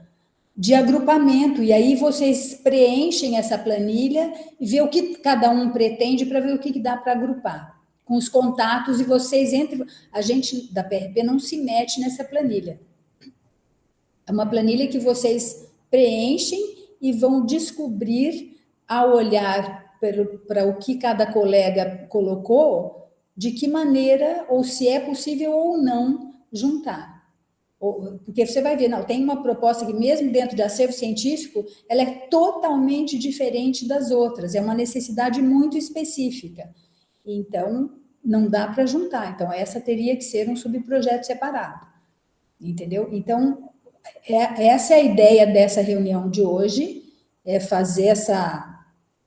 de agrupamento, e aí vocês preenchem essa planilha e vê o que cada um pretende para ver o que dá para agrupar, com os contatos, e vocês entram. A gente da PRP não se mete nessa planilha. É uma planilha que vocês preenchem e vão descobrir, ao olhar para o que cada colega colocou, de que maneira, ou se é possível ou não juntar. Porque você vai ver, não, tem uma proposta que mesmo dentro de acervo científico, ela é totalmente diferente das outras, é uma necessidade muito específica. Então, não dá para juntar. Então, essa teria que ser um subprojeto separado. entendeu? Então, essa é a ideia dessa reunião de hoje, é fazer essa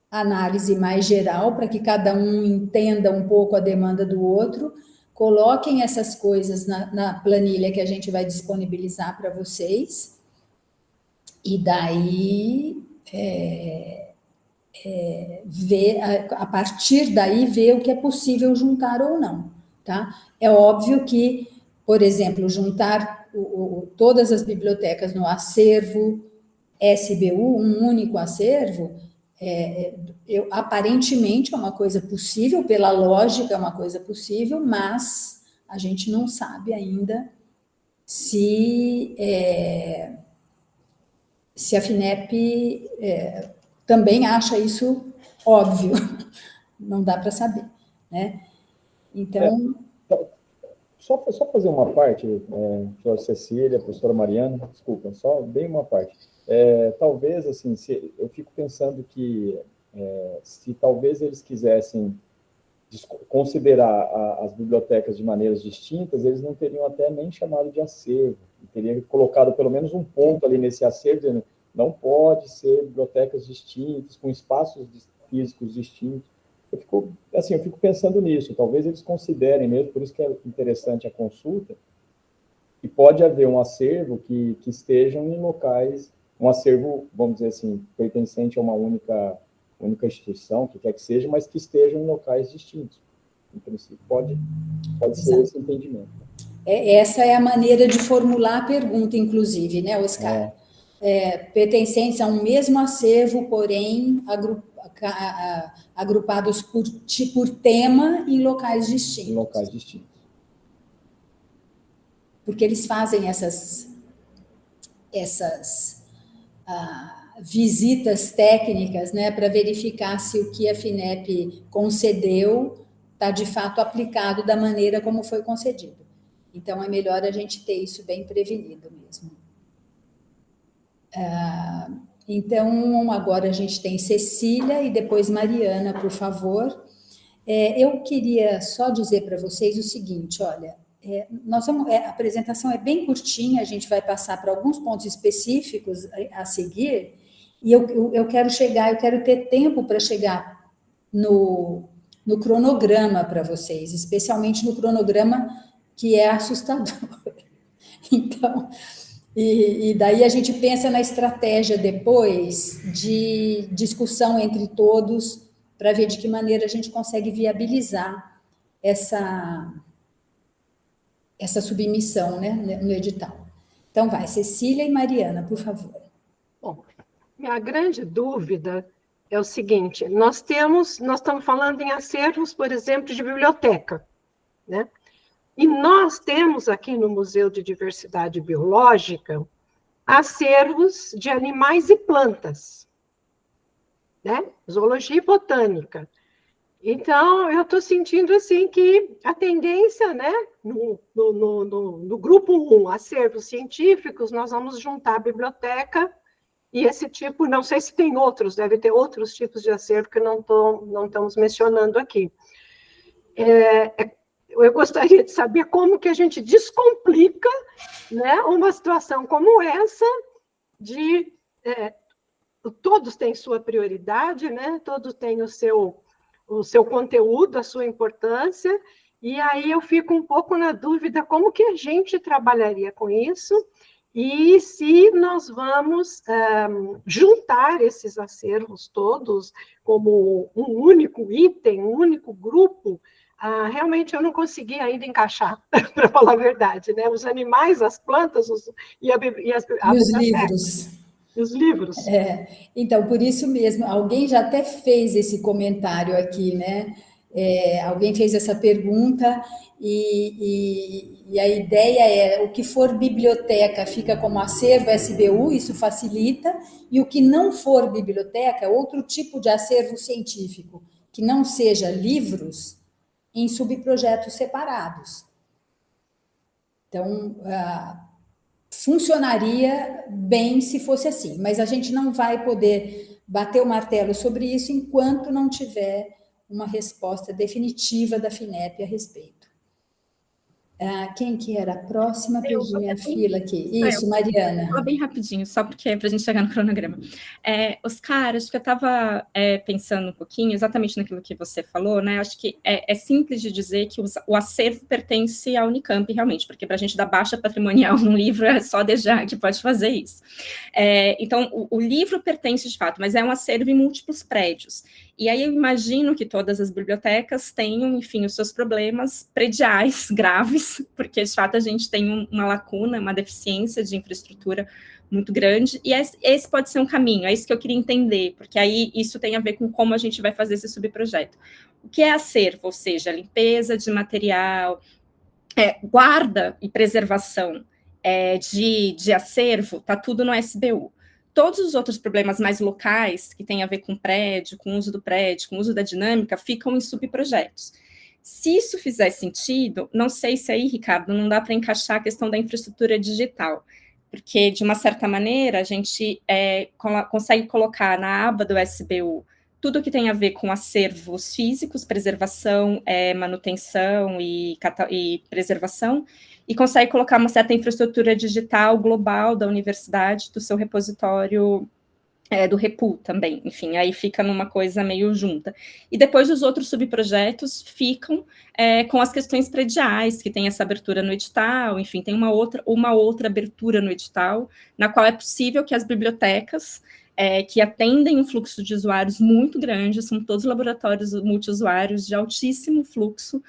análise mais geral para que cada um entenda um pouco a demanda do outro, coloquem essas coisas na planilha que a gente vai disponibilizar para vocês, e daí a partir daí ver o que é possível juntar ou não, tá? É óbvio que, por exemplo, juntar todas as bibliotecas no acervo SBU, um único acervo, aparentemente é uma coisa possível, pela lógica é uma coisa possível, mas a gente não sabe ainda se a FINEP também acha isso óbvio, não dá para saber, né? Então... Só fazer uma parte, professora Cecília, professora Mariana, desculpa, só bem uma parte. Talvez, assim, eu fico pensando que se talvez eles quisessem considerar as bibliotecas de maneiras distintas, eles não teriam até nem chamado de acervo, teriam colocado pelo menos um ponto ali nesse acervo, dizendo, não pode ser bibliotecas distintas, com espaços físicos distintos. Eu fico pensando nisso, talvez eles considerem mesmo, por isso que é interessante a consulta, e pode haver um acervo que estejam em locais, um acervo, vamos dizer assim, pertencente a uma única instituição, que quer que seja, mas que estejam em locais distintos. Em princípio, pode ser esse entendimento. Essa é a maneira de formular a pergunta, inclusive, né, Oscar? Pertencentes a um mesmo acervo, porém agrupados por tema em locais distintos. Em locais distintos. Porque eles fazem essas visitas técnicas, né, para verificar se o que a FINEP concedeu está, de fato, aplicado da maneira como foi concedido. Então, é melhor a gente ter isso bem prevenido mesmo. Então, agora a gente tem Cecília e depois Mariana, por favor. Eu queria só dizer para vocês o seguinte, olha, a apresentação é bem curtinha, a gente vai passar para alguns pontos específicos a seguir, e eu quero ter tempo para chegar no cronograma para vocês, especialmente no cronograma que é assustador. Então... E daí a gente pensa na estratégia depois de discussão entre todos para ver de que maneira a gente consegue viabilizar essa submissão, né, no edital. Então vai, Cecília e Mariana, por favor. Bom, minha grande dúvida é o seguinte, nós estamos falando em acervos, por exemplo, de biblioteca, né? E nós temos aqui no Museu de Diversidade Biológica acervos de animais e plantas, né? Zoologia e botânica. Então, eu estou sentindo assim que a tendência, né, no grupo 1, acervos científicos, nós vamos juntar a biblioteca e esse tipo, não sei se tem outros, deve ter outros tipos de acervo que não estamos mencionando aqui. Eu gostaria de saber como que a gente descomplica, né, uma situação como essa, todos têm sua prioridade, né, todos têm o seu conteúdo, a sua importância, e aí eu fico um pouco na dúvida como que a gente trabalharia com isso, e se nós vamos juntar esses acervos todos como um único item, um único grupo. Realmente eu não consegui ainda encaixar, para falar a verdade, né? Os animais, as plantas e os livros. Os livros. Então, por isso mesmo, alguém já até fez esse comentário aqui, né? Alguém fez essa pergunta e a ideia o que for biblioteca fica como acervo SBU, isso facilita, e o que não for biblioteca, outro tipo de acervo científico, que não seja livros, em subprojetos separados. Então, funcionaria bem se fosse assim, mas a gente não vai poder bater o martelo sobre isso enquanto não tiver uma resposta definitiva da FINEP a respeito. Quem que era a próxima? Perdi minha fila aqui. Isso, Mariana. Só bem rapidinho, só porque é para a gente chegar no cronograma. Oscar, acho que eu estava pensando um pouquinho exatamente naquilo que você falou, né? Acho que é simples de dizer que o acervo pertence à Unicamp, realmente, porque para a gente dar baixa patrimonial num livro é só a DEJA que pode fazer isso. Então, o livro pertence de fato, mas é um acervo em múltiplos prédios. E aí eu imagino que todas as bibliotecas tenham, enfim, os seus problemas prediais graves, porque de fato a gente tem uma lacuna, uma deficiência de infraestrutura muito grande, e esse pode ser um caminho, é isso que eu queria entender, porque aí isso tem a ver com como a gente vai fazer esse subprojeto. O que é acervo? Ou seja, limpeza de material, guarda e preservação de acervo, está tudo no SBU. Todos os outros problemas mais locais, que têm a ver com prédio, com o uso do prédio, com o uso da dinâmica, ficam em subprojetos. Se isso fizer sentido, não sei se aí, Ricardo, não dá para encaixar a questão da infraestrutura digital, porque, de uma certa maneira, a gente consegue colocar na aba do SBU tudo que tem a ver com acervos físicos, preservação, manutenção e preservação, e consegue colocar uma certa infraestrutura digital global da universidade, do seu repositório do Repu também, enfim, aí fica numa coisa meio junta. E depois os outros subprojetos ficam com as questões prediais, que tem essa abertura no edital, enfim, tem uma outra abertura no edital, na qual é possível que as bibliotecas que atendem um fluxo de usuários muito grande, são todos laboratórios multiusuários de altíssimo fluxo,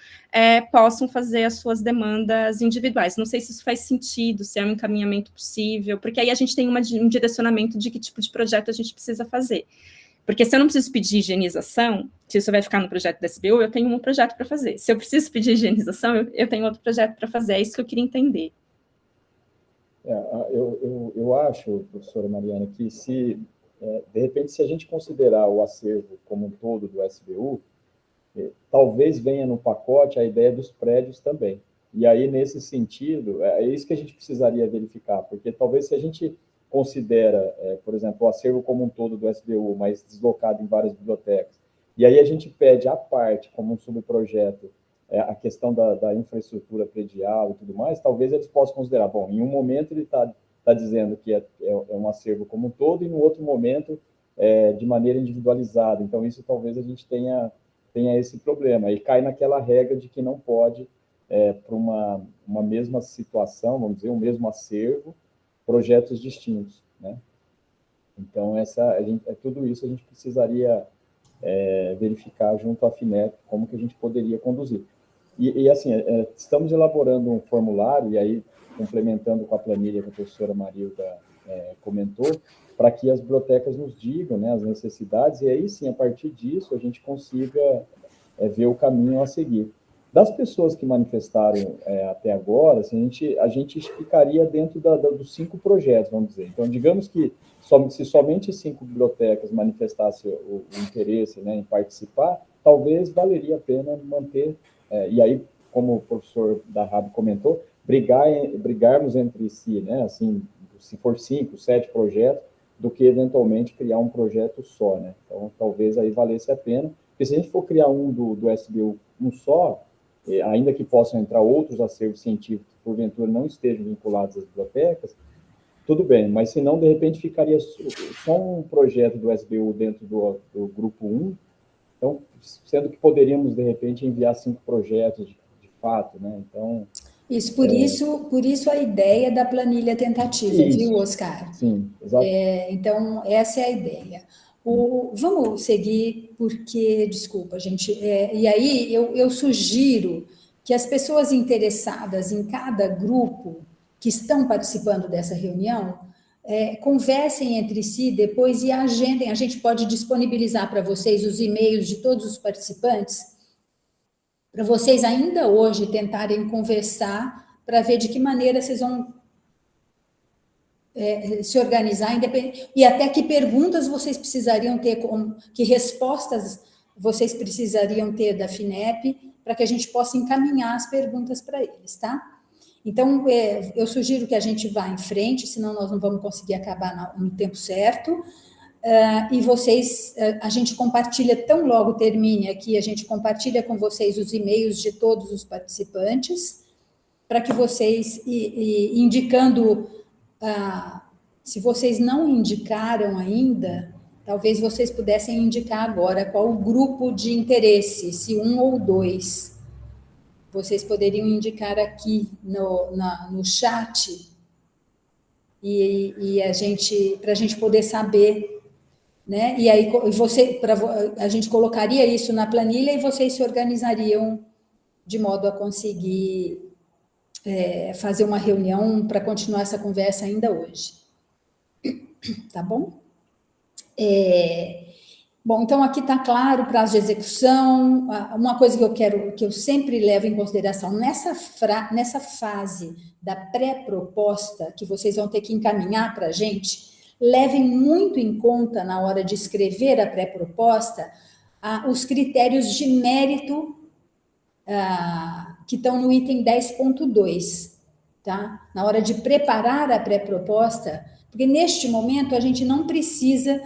possam fazer as suas demandas individuais. Não sei se isso faz sentido, se é um encaminhamento possível, porque aí a gente tem um direcionamento de que tipo de projeto a gente precisa fazer. Porque se eu não preciso pedir higienização, se isso vai ficar no projeto da SBU, eu tenho um projeto para fazer. Se eu preciso pedir higienização, eu tenho outro projeto para fazer. É isso que eu queria entender. Eu acho, professora Mariana, que de repente, se a gente considerar o acervo como um todo do SBU, talvez venha no pacote a ideia dos prédios também. E aí, nesse sentido, é isso que a gente precisaria verificar, porque talvez se a gente considera, por exemplo, o acervo como um todo do SBU, mas deslocado em várias bibliotecas, e aí a gente pede à parte, como um subprojeto, a questão da infraestrutura predial e tudo mais, talvez eles possam considerar, bom, em um momento ele está dizendo que é um acervo como um todo, e no outro momento de maneira individualizada. Então, isso talvez a gente tenha esse problema. E cai naquela regra de que não pode, para uma mesma situação, vamos dizer, um mesmo acervo, projetos distintos, né? Então, tudo isso a gente precisaria verificar junto à FINEP como que a gente poderia conduzir. E assim, estamos elaborando um formulário, e aí, complementando com a planilha que a professora Marilda comentou, para que as bibliotecas nos digam, né, as necessidades, e aí sim, a partir disso, a gente consiga ver o caminho a seguir. Das pessoas que manifestaram até agora, assim, a gente ficaria dentro dos 5 projetos, vamos dizer. Então, digamos que se somente 5 bibliotecas manifestassem o interesse, né, em participar, talvez valeria a pena manter, e aí, como o professor Darrab comentou, brigarmos entre si, né, assim, se for 5, 7 projetos, do que eventualmente criar um projeto só, né? Então, talvez aí valesse a pena, porque se a gente for criar um do SBU um só, ainda que possam entrar outros acervos científicos que, porventura, não estejam vinculados às bibliotecas, tudo bem, mas se não, de repente, ficaria só um projeto do SBU dentro do grupo 1, então, sendo que poderíamos, de repente, enviar 5 projetos de fato, né? Então... Isso, por isso a ideia da planilha tentativa, viu, Oscar? Sim, exato. Então, essa é a ideia. Vamos seguir, porque, desculpa, gente, e aí eu sugiro que as pessoas interessadas em cada grupo que estão participando dessa reunião conversem entre si depois e agendem. A gente pode disponibilizar para vocês os e-mails de todos os participantes, para vocês ainda hoje tentarem conversar para ver de que maneira vocês vão se organizar, e até que perguntas vocês precisariam ter, que respostas vocês precisariam ter da FINEP, para que a gente possa encaminhar as perguntas para eles, tá? Então, eu sugiro que a gente vá em frente, senão nós não vamos conseguir acabar no tempo certo. E vocês, a gente compartilha, tão logo termine aqui, a gente compartilha com vocês os e-mails de todos os participantes, para que vocês, indicando, se vocês não indicaram ainda, talvez vocês pudessem indicar agora qual o grupo de interesse, se 1 ou 2. Vocês poderiam indicar aqui no chat, e para a gente poder saber, né? E aí a gente colocaria isso na planilha e vocês se organizariam de modo a conseguir fazer uma reunião para continuar essa conversa ainda hoje. Tá bom? Bom, então aqui está claro o prazo de execução. Uma coisa que eu sempre levo em consideração nessa fase da pré-proposta, que vocês vão ter que encaminhar para a gente, levem muito em conta, na hora de escrever a pré-proposta, os critérios de mérito que estão no item 10.2, tá? Na hora de preparar a pré-proposta, porque neste momento a gente não precisa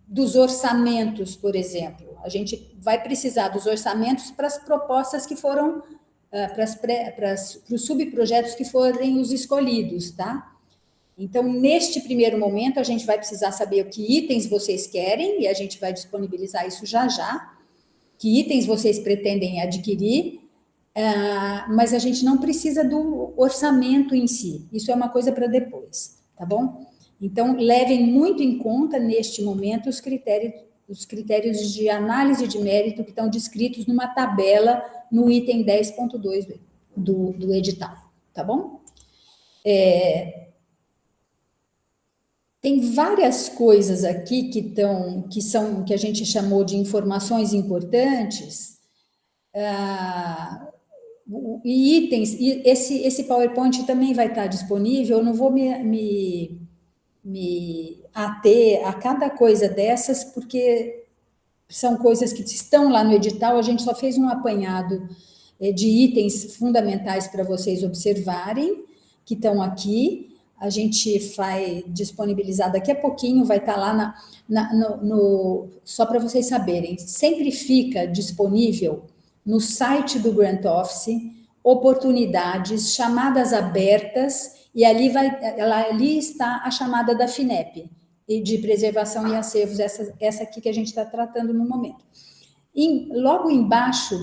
dos orçamentos, por exemplo. A gente vai precisar dos orçamentos para as propostas que foram, para os subprojetos que forem os escolhidos, tá? Então, neste primeiro momento, a gente vai precisar saber o que itens vocês querem, e a gente vai disponibilizar isso já já, que itens vocês pretendem adquirir, mas a gente não precisa do orçamento em si, isso é uma coisa para depois, tá bom? Então, levem muito em conta, neste momento, os critérios de análise de mérito que estão descritos numa tabela no item 10.2 do edital, tá bom? Tem várias coisas aqui que a gente chamou de informações importantes, e itens, e esse PowerPoint também vai estar disponível, eu não vou me ater a cada coisa dessas, porque são coisas que estão lá no edital, a gente só fez um apanhado de itens fundamentais para vocês observarem, que estão aqui, a gente vai disponibilizar daqui a pouquinho, vai estar lá só para vocês saberem, sempre fica disponível no site do Grant Office, oportunidades, chamadas abertas, e ali está a chamada da FINEP, e de preservação e acervos, essa aqui que a gente está tratando no momento. Logo embaixo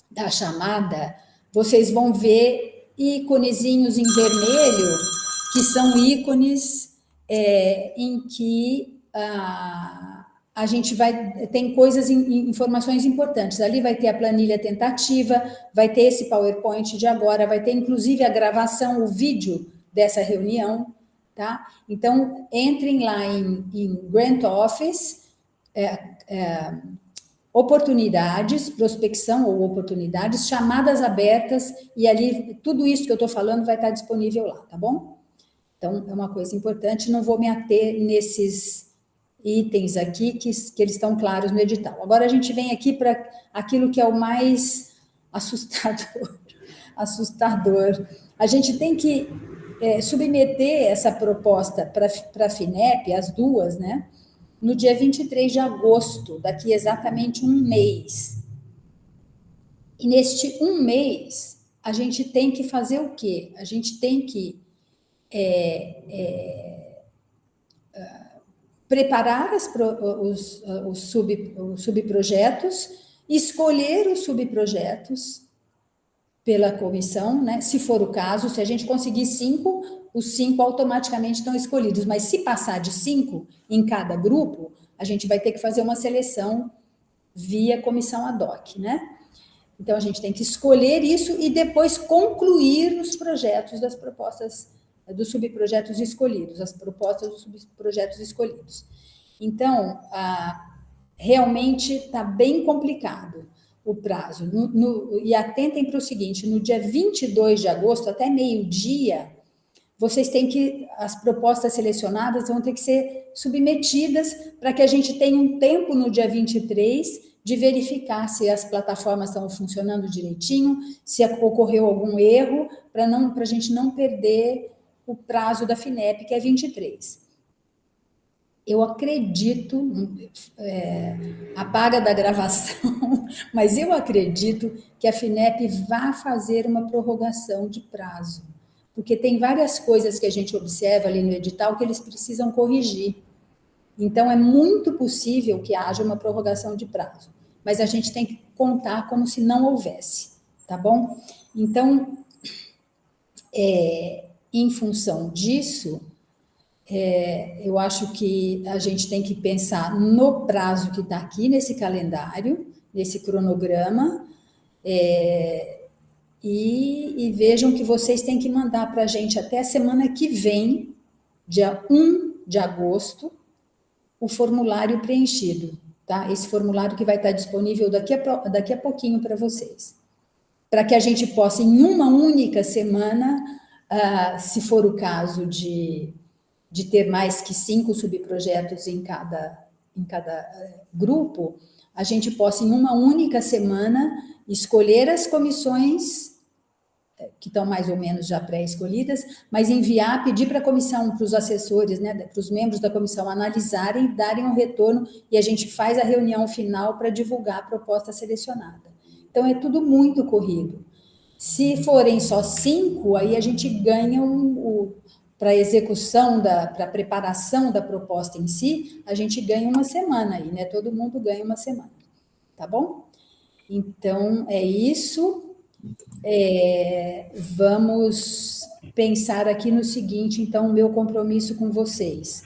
da chamada, vocês vão ver íconezinhos em vermelho, que são ícones em que a gente tem informações importantes. Ali vai ter a planilha tentativa, vai ter esse PowerPoint de agora, vai ter inclusive a gravação, o vídeo dessa reunião, tá? Então, entrem lá em Grant Office, oportunidades, prospecção ou oportunidades, chamadas abertas, e ali tudo isso que eu estou falando vai estar disponível lá, tá bom? Então, é uma coisa importante, não vou me ater nesses itens aqui, que eles estão claros no edital. Agora, a gente vem aqui para aquilo que é o mais assustador. A gente tem que submeter essa proposta para a FINEP, as duas, né, no dia 23 de agosto, daqui exatamente um mês. E neste um mês, a gente tem que fazer o quê? A gente tem que preparar os subprojetos, escolher os subprojetos pela comissão, né? Se for o caso, se a gente conseguir 5, os 5 automaticamente estão escolhidos, mas se passar de 5 em cada grupo, a gente vai ter que fazer uma seleção via comissão ad hoc, né? Então, a gente tem que escolher isso e depois concluir os projetos das propostas dos subprojetos escolhidos, as propostas dos subprojetos escolhidos. Então, realmente está bem complicado o prazo. E atentem para o seguinte, no dia 22 de agosto, até meio-dia, vocês têm que, as propostas selecionadas vão ter que ser submetidas para que a gente tenha um tempo no dia 23 de verificar se as plataformas estão funcionando direitinho, se ocorreu algum erro, para a gente não perder o prazo da FINEP, que é 23. Eu acredito, apaga da gravação, mas eu acredito que a FINEP vai fazer uma prorrogação de prazo, porque tem várias coisas que a gente observa ali no edital que eles precisam corrigir. Então, é muito possível que haja uma prorrogação de prazo, mas a gente tem que contar como se não houvesse, tá bom? Então, em função disso, eu acho que a gente tem que pensar no prazo que está aqui nesse calendário, nesse cronograma, e vejam que vocês têm que mandar para a gente até a semana que vem, dia 1 de agosto, o formulário preenchido, tá? Esse formulário que vai estar disponível daqui a pouquinho para vocês. Para que a gente possa, em uma única semana, se for o caso de ter mais que 5 subprojetos em cada grupo, a gente possa, em uma única semana, escolher as comissões, que estão mais ou menos já pré-escolhidas, mas enviar, pedir para a comissão, para os assessores, né, para os membros da comissão analisarem, darem um retorno, e a gente faz a reunião final para divulgar a proposta selecionada. Então, é tudo muito corrido. Se forem só 5, aí a gente ganha para a execução, para a preparação da proposta em si, a gente ganha uma semana aí, né? Todo mundo ganha uma semana, tá bom? Então, é isso. Vamos pensar aqui no seguinte, então, o meu compromisso com vocês.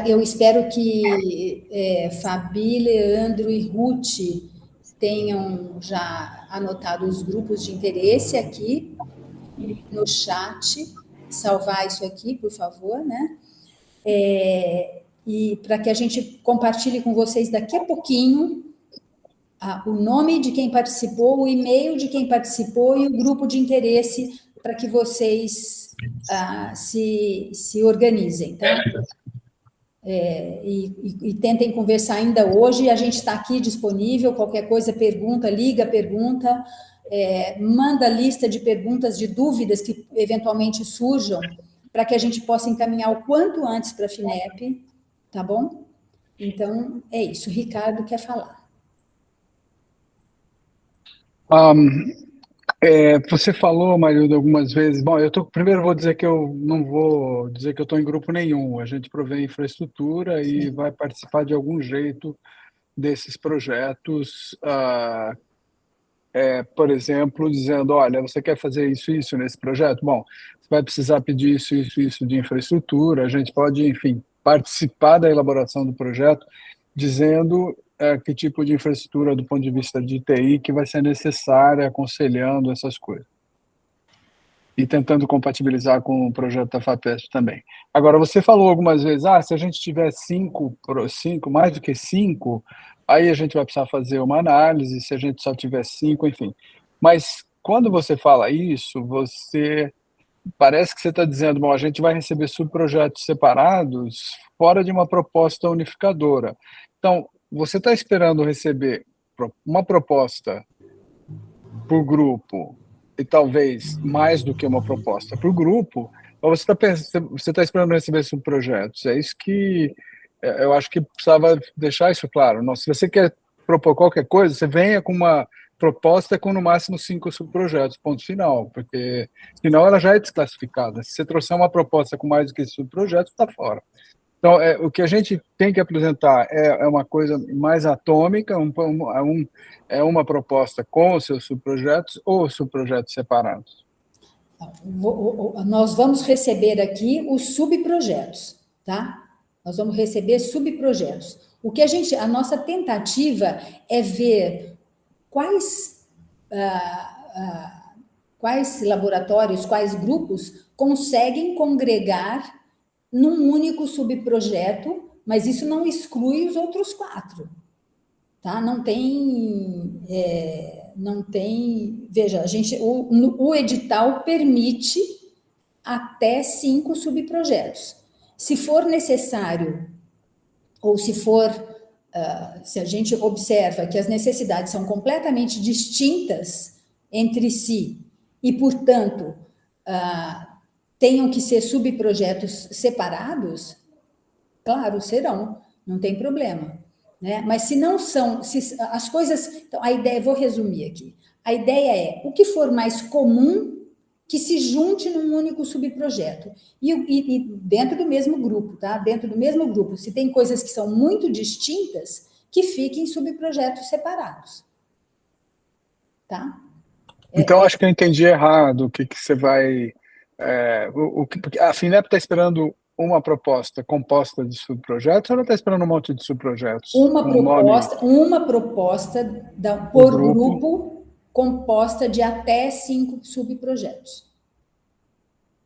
Eu espero que Fabi, Leandro e Ruth tenham já anotado os grupos de interesse aqui no chat, salvar isso aqui, por favor, né? E para que a gente compartilhe com vocês daqui a pouquinho o nome de quem participou, o e-mail de quem participou e o grupo de interesse para que vocês se organizem, tá? E tentem conversar ainda hoje, a gente está aqui disponível, qualquer coisa, pergunta, liga, pergunta, manda lista de perguntas, de dúvidas que eventualmente surjam, para que a gente possa encaminhar o quanto antes para a FINEP, tá bom? Então, é isso. Ricardo quer falar. Você falou, Marilda, algumas vezes. Bom, primeiro vou dizer que eu não vou dizer que eu estou em grupo nenhum. A gente provê infraestrutura e vai participar de algum jeito desses projetos. Por exemplo, dizendo, olha, você quer fazer isso nesse projeto? Bom, você vai precisar pedir isso de infraestrutura. A gente pode, enfim, participar da elaboração do projeto, dizendo que tipo de infraestrutura do ponto de vista de TI que vai ser necessária, aconselhando essas coisas. E tentando compatibilizar com o projeto da FAPESP também. Agora, você falou algumas vezes, se a gente tiver 5, mais do que 5, aí a gente vai precisar fazer uma análise, se a gente só tiver 5, enfim. Mas quando você fala isso, parece que você está dizendo, bom, a gente vai receber subprojetos separados fora de uma proposta unificadora. Então, você está esperando receber uma proposta por grupo, e talvez mais do que uma proposta por grupo, ou você está esperando receber subprojetos? É isso que eu acho que precisava deixar isso claro. Não, se você quer propor qualquer coisa, você venha com uma proposta com no máximo 5 subprojetos, ponto final, porque senão ela já é desclassificada. Se você trouxer uma proposta com mais do que esse subprojeto, está fora. Então, o que a gente tem que apresentar é uma coisa mais atômica, é uma proposta com os seus subprojetos ou subprojetos separados? Nós vamos receber aqui os subprojetos, tá? Nós vamos receber subprojetos. A nossa tentativa é ver quais laboratórios, quais grupos conseguem congregar num único subprojeto, mas isso não exclui os outros 4, tá? Não tem, veja, o edital permite até 5 subprojetos. Se for necessário, ou se a gente observa que as necessidades são completamente distintas entre si e, portanto, tenham que ser subprojetos separados, Claro, serão, não tem problema. Né? Mas se não são, se as coisas... Então, a ideia, vou resumir aqui. A ideia é, o que for mais comum, que se junte num único subprojeto. E dentro do mesmo grupo, tá? Dentro do mesmo grupo. Se tem coisas que são muito distintas, que fiquem em subprojetos separados. Tá? Então, acho que eu entendi errado o que você vai... porque a FINEP está esperando uma proposta composta de subprojetos ou ela está esperando um monte de subprojetos? Uma proposta por grupo composta de até 5 subprojetos.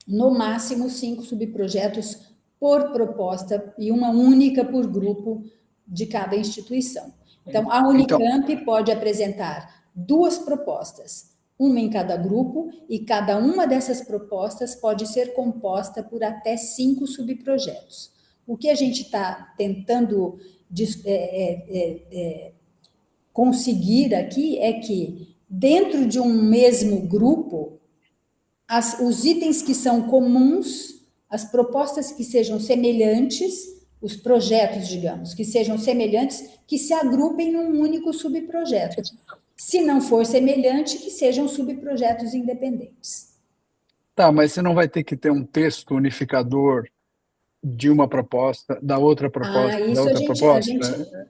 No máximo 5 subprojetos por proposta e uma única por grupo de cada instituição. Então, a Unicamp pode apresentar 2 propostas, uma em cada grupo, e cada uma dessas propostas pode ser composta por até 5 subprojetos. O que a gente está tentando conseguir aqui é que, dentro de um mesmo grupo, os itens que são comuns, as propostas que sejam semelhantes, os projetos, digamos, que sejam semelhantes, que se agrupem num único subprojeto. Se não for semelhante, que sejam subprojetos independentes. Tá, mas você não vai ter que ter um texto unificador de uma proposta, da outra proposta, da outra proposta?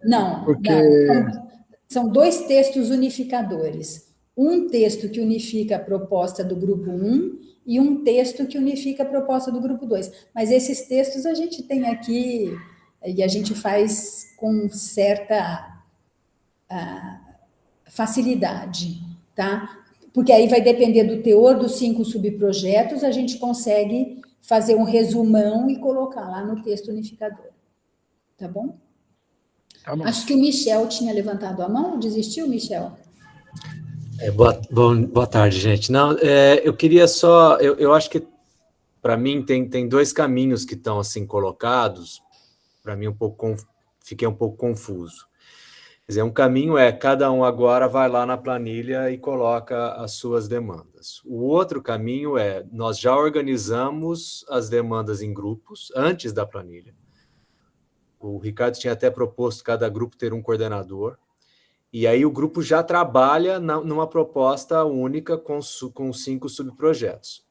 Não, porque... não. São 2 textos unificadores. Um texto que unifica a proposta do grupo 1 e um texto que unifica a proposta do grupo 2. Mas esses textos a gente tem aqui e a gente faz com certa facilidade, tá? Porque aí vai depender do teor dos 5 subprojetos, a gente consegue fazer um resumão e colocar lá no texto unificador. Tá bom? Tá bom. Acho que o Michel tinha levantado a mão. Desistiu, Michel? Boa tarde, gente. Não, eu queria só... Eu acho que, para mim, tem 2 caminhos que estão assim colocados. Para mim, fiquei um pouco confuso. Quer dizer, um caminho cada um agora vai lá na planilha e coloca as suas demandas. O outro caminho nós já organizamos as demandas em grupos antes da planilha. O Ricardo tinha até proposto cada grupo ter um coordenador. E aí o grupo já trabalha numa proposta única com 5 subprojetos.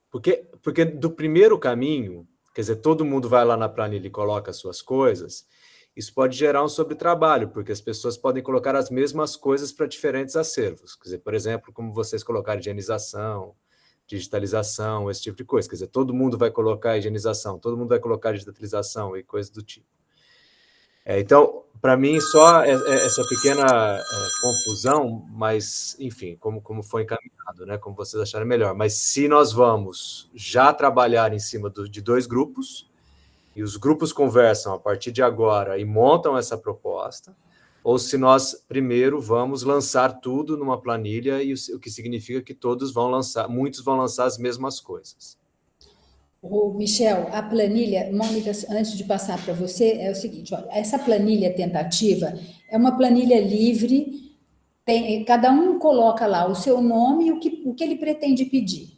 Porque do primeiro caminho, quer dizer, todo mundo vai lá na planilha e coloca as suas coisas, isso pode gerar um sobretrabalho, porque as pessoas podem colocar as mesmas coisas para diferentes acervos. Quer dizer, por exemplo, como vocês colocaram higienização, digitalização, esse tipo de coisa. Quer dizer, todo mundo vai colocar higienização, todo mundo vai colocar digitalização e coisas do tipo. Então, para mim, só essa pequena confusão, mas, enfim, como foi encaminhado, né, como vocês acharem melhor. Mas se nós vamos já trabalhar em cima de 2 grupos, e os grupos conversam a partir de agora e montam essa proposta, ou se nós primeiro vamos lançar tudo numa planilha, e o que significa que muitos vão lançar as mesmas coisas. Michel, a planilha, Mônica, antes de passar para você, é o seguinte, olha, essa planilha tentativa é uma planilha livre, cada um coloca lá o seu nome e o que ele pretende pedir.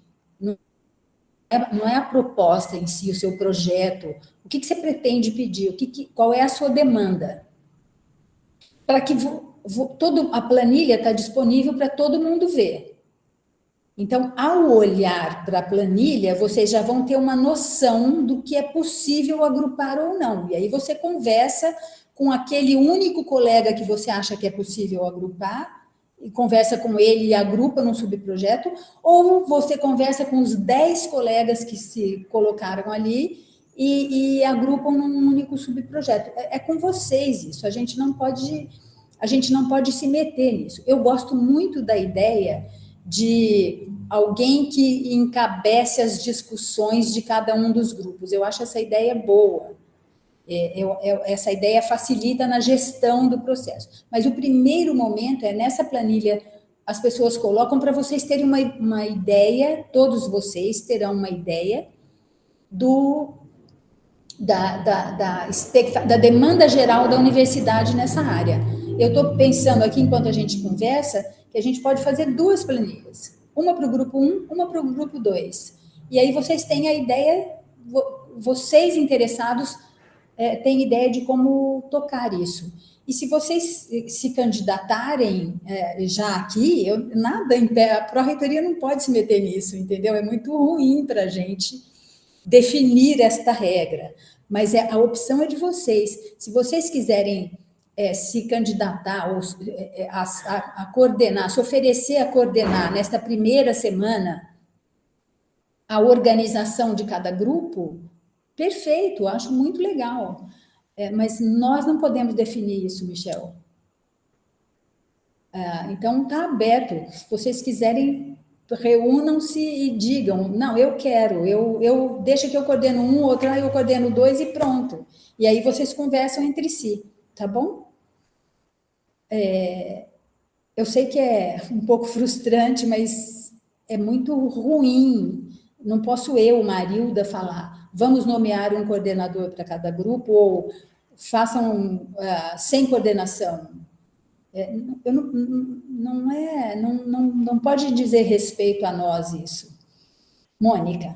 Não é a proposta em si, o seu projeto, o que você pretende pedir, qual é a sua demanda. Para que a planilha está disponível para todo mundo ver. Então, ao olhar para a planilha, vocês já vão ter uma noção do que é possível agrupar ou não. E aí você conversa com aquele único colega que você acha que é possível agrupar, e conversa com ele e agrupa num subprojeto, ou você conversa com os 10 colegas que se colocaram ali e agrupam num único subprojeto. É com vocês isso, a gente não pode se meter nisso. Eu gosto muito da ideia de alguém que encabece as discussões de cada um dos grupos. Eu acho essa ideia boa. Essa ideia facilita na gestão do processo. Mas o primeiro momento nessa planilha, as pessoas colocam para vocês terem uma ideia, todos vocês terão uma ideia da demanda geral da universidade nessa área. Eu estou pensando aqui, enquanto a gente conversa, que a gente pode fazer 2 planilhas. Uma para o grupo 1, uma para o grupo 2. E aí vocês têm a ideia, vocês interessados, tem ideia de como tocar isso. E se vocês se candidatarem já aqui, nada impede, a Pró-Reitoria não pode se meter nisso, entendeu? É muito ruim para a gente definir esta regra, mas a opção é de vocês. Se vocês quiserem se candidatar ou a coordenar, se oferecer a coordenar nesta primeira semana a organização de cada grupo, perfeito, acho muito legal. Mas nós não podemos definir isso, Michel. Então, está aberto. Se vocês quiserem, reúnam-se e digam, não, eu quero, deixa que eu coordeno um, outro, eu coordeno dois e pronto. E aí vocês conversam entre si, tá bom? Eu sei que é um pouco frustrante, mas é muito ruim. Não posso eu, Marilda, falar, vamos nomear um coordenador para cada grupo ou façam sem coordenação. Não pode dizer respeito a nós isso. Mônica.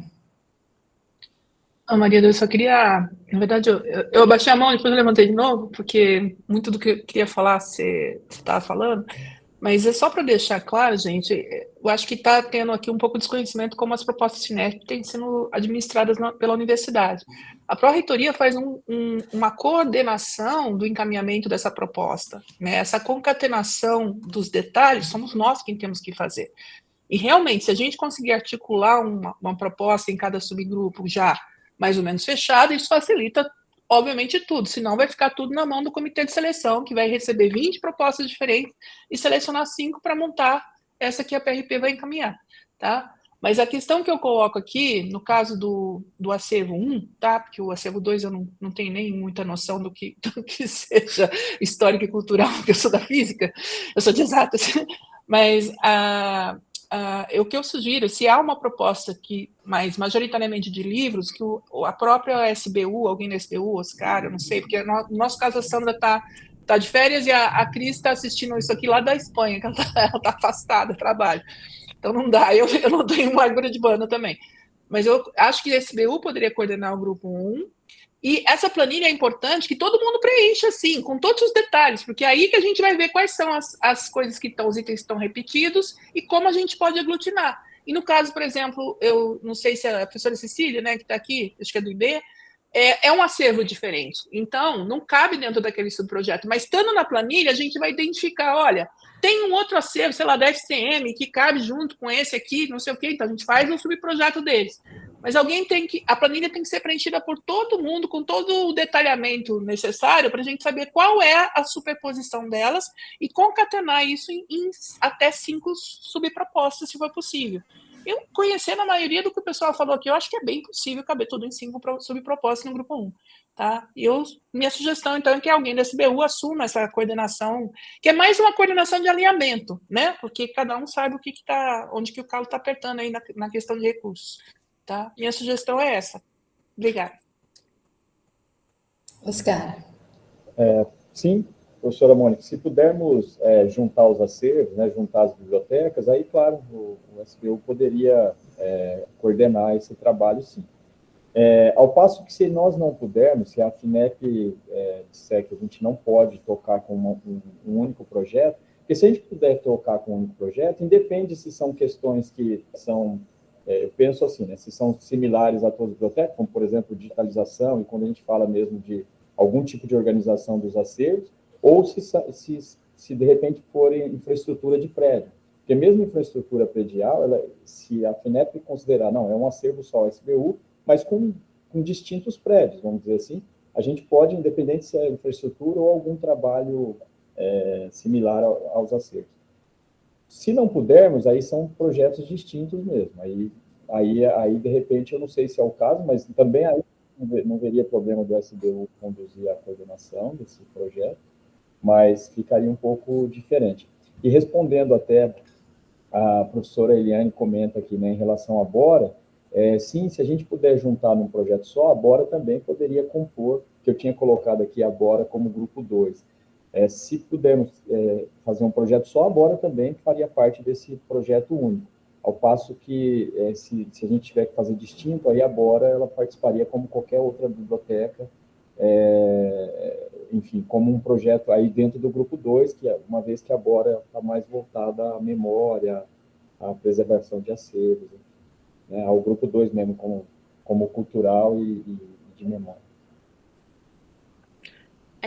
Maria, eu só queria, na verdade, eu abaixei a mão e depois eu levantei de novo, porque muito do que eu queria falar você estava falando, mas é só para deixar claro, gente, eu acho que está tendo aqui um pouco de desconhecimento como as propostas FINEP têm sendo administradas pela universidade. A Pró-Reitoria faz uma coordenação do encaminhamento dessa proposta, né? Essa concatenação dos detalhes, somos nós quem temos que fazer. E realmente, se a gente conseguir articular uma proposta em cada subgrupo já mais ou menos fechada, isso facilita, obviamente, tudo, senão vai ficar tudo na mão do comitê de seleção, que vai receber 20 propostas diferentes e selecionar 5 para montar essa que a PRP vai encaminhar, tá? Mas a questão que eu coloco aqui, no caso do acervo 1, tá? Porque o acervo 2 eu não tenho nem muita noção do que seja histórico e cultural, porque eu sou da física, eu sou de exatas, mas o que eu sugiro, se há uma proposta mais majoritariamente de livros, que a própria SBU, alguém da SBU, Oscar, eu não sei, porque no nosso caso a Sandra está de férias e a Cris está assistindo isso aqui lá da Espanha, que ela está afastada do trabalho. Então não dá, eu não tenho uma agulha de banda também. Mas eu acho que a SBU poderia coordenar o grupo 1, e essa planilha é importante que todo mundo preencha, assim, com todos os detalhes, porque é aí que a gente vai ver quais são as coisas que estão, os itens que estão repetidos e como a gente pode aglutinar. E no caso, por exemplo, eu não sei se a professora Cecília, né, que está aqui, acho que é do IB, é um acervo diferente. Então, não cabe dentro daquele subprojeto, mas estando na planilha, a gente vai identificar, olha, tem um outro acervo, sei lá, da FCM, que cabe junto com esse aqui, não sei o quê, então a gente faz um subprojeto deles. Mas a planilha tem que ser preenchida por todo mundo, com todo o detalhamento necessário, para a gente saber qual é a superposição delas e concatenar isso em até 5 subpropostas, se for possível. Eu, conhecendo a maioria do que o pessoal falou aqui, eu acho que é bem possível caber tudo em 5 subpropostas no grupo 1. Tá? Minha sugestão, então, é que alguém da SBU assuma essa coordenação, que é mais uma coordenação de alinhamento, né? Porque cada um sabe onde que o calo está apertando aí na questão de recursos. Tá? Minha sugestão é essa. Obrigada. Oscar. Sim, professora Mônica, se pudermos juntar os acervos, né, juntar as bibliotecas, aí, claro, o SBU poderia coordenar esse trabalho, sim. Ao passo que, se nós não pudermos, se a FINEP disser que a gente não pode tocar com um único projeto, porque se a gente puder tocar com um único projeto, independe se são questões que são, eu penso assim, né, se são similares a todas as bibliotecas, como, por exemplo, digitalização, e quando a gente fala mesmo de algum tipo de organização dos acervos, ou se de repente for infraestrutura de prédio. Porque mesmo infraestrutura predial, se a FINEP considerar, não, é um acervo só SBU, mas com distintos prédios, vamos dizer assim, a gente pode, independente se é infraestrutura ou algum trabalho similar aos acervos. Se não pudermos, aí são projetos distintos mesmo. Aí de repente, eu não sei se é o caso, mas também aí não veria problema do SBU conduzir a coordenação desse projeto, mas ficaria um pouco diferente. E respondendo até a professora Eliane comenta aqui, né, em relação à Bora, sim, se a gente puder juntar num projeto só, a Bora também poderia compor, que eu tinha colocado aqui a Bora como grupo 2. Se pudermos fazer um projeto só, a Bora também faria parte desse projeto único. Ao passo que, se a gente tiver que fazer distinto, aí a Bora ela participaria como qualquer outra biblioteca enfim, como um projeto aí dentro do grupo 2, que uma vez que a Bora está mais voltada à memória, à preservação de acervos, né, ao grupo 2 mesmo, como cultural e de memória.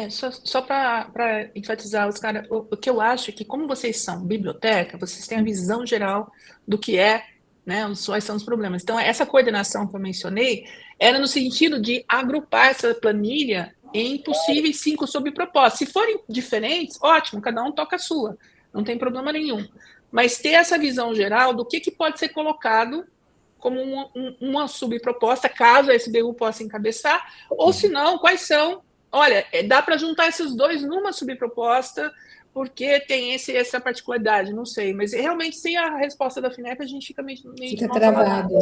Só para enfatizar, os caras, o que eu acho é que, como vocês são biblioteca, vocês têm a visão geral do que é, né, quais são os problemas. Então, essa coordenação que eu mencionei era no sentido de agrupar essa planilha em possíveis 5 subpropostas. Se forem diferentes, ótimo, cada um toca a sua, não tem problema nenhum. Mas ter essa visão geral do que pode ser colocado como uma subproposta, caso a SBU possa encabeçar, ou se não, quais são. Olha, dá para juntar esses dois numa subproposta, porque tem essa particularidade, não sei, mas realmente sem a resposta da FINEP a gente fica meio fica travado.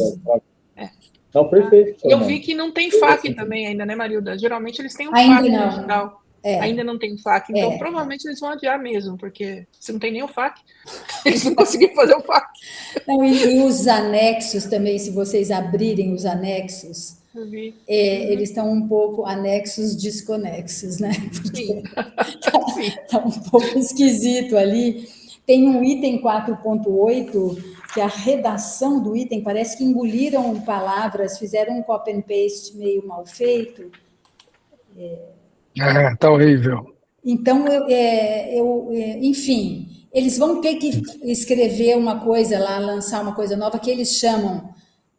Não, perfeito. Eu vi que não tem FAQ também ainda, né, Marilda? Geralmente eles têm um ainda FAQ não. digital. Ainda não tem FAQ, então provavelmente eles vão adiar mesmo, porque se não tem nem o FAQ, eles não conseguiram fazer o FAQ. Não, e os anexos também, se vocês abrirem os anexos, eles estão um pouco anexos desconexos, né? Porque tá um pouco esquisito ali. Tem um item 4.8, que a redação do item parece que engoliram palavras, fizeram um copy and paste meio mal feito. Tá horrível. Então, enfim, eles vão ter que escrever uma coisa lá, lançar uma coisa nova, que eles chamam,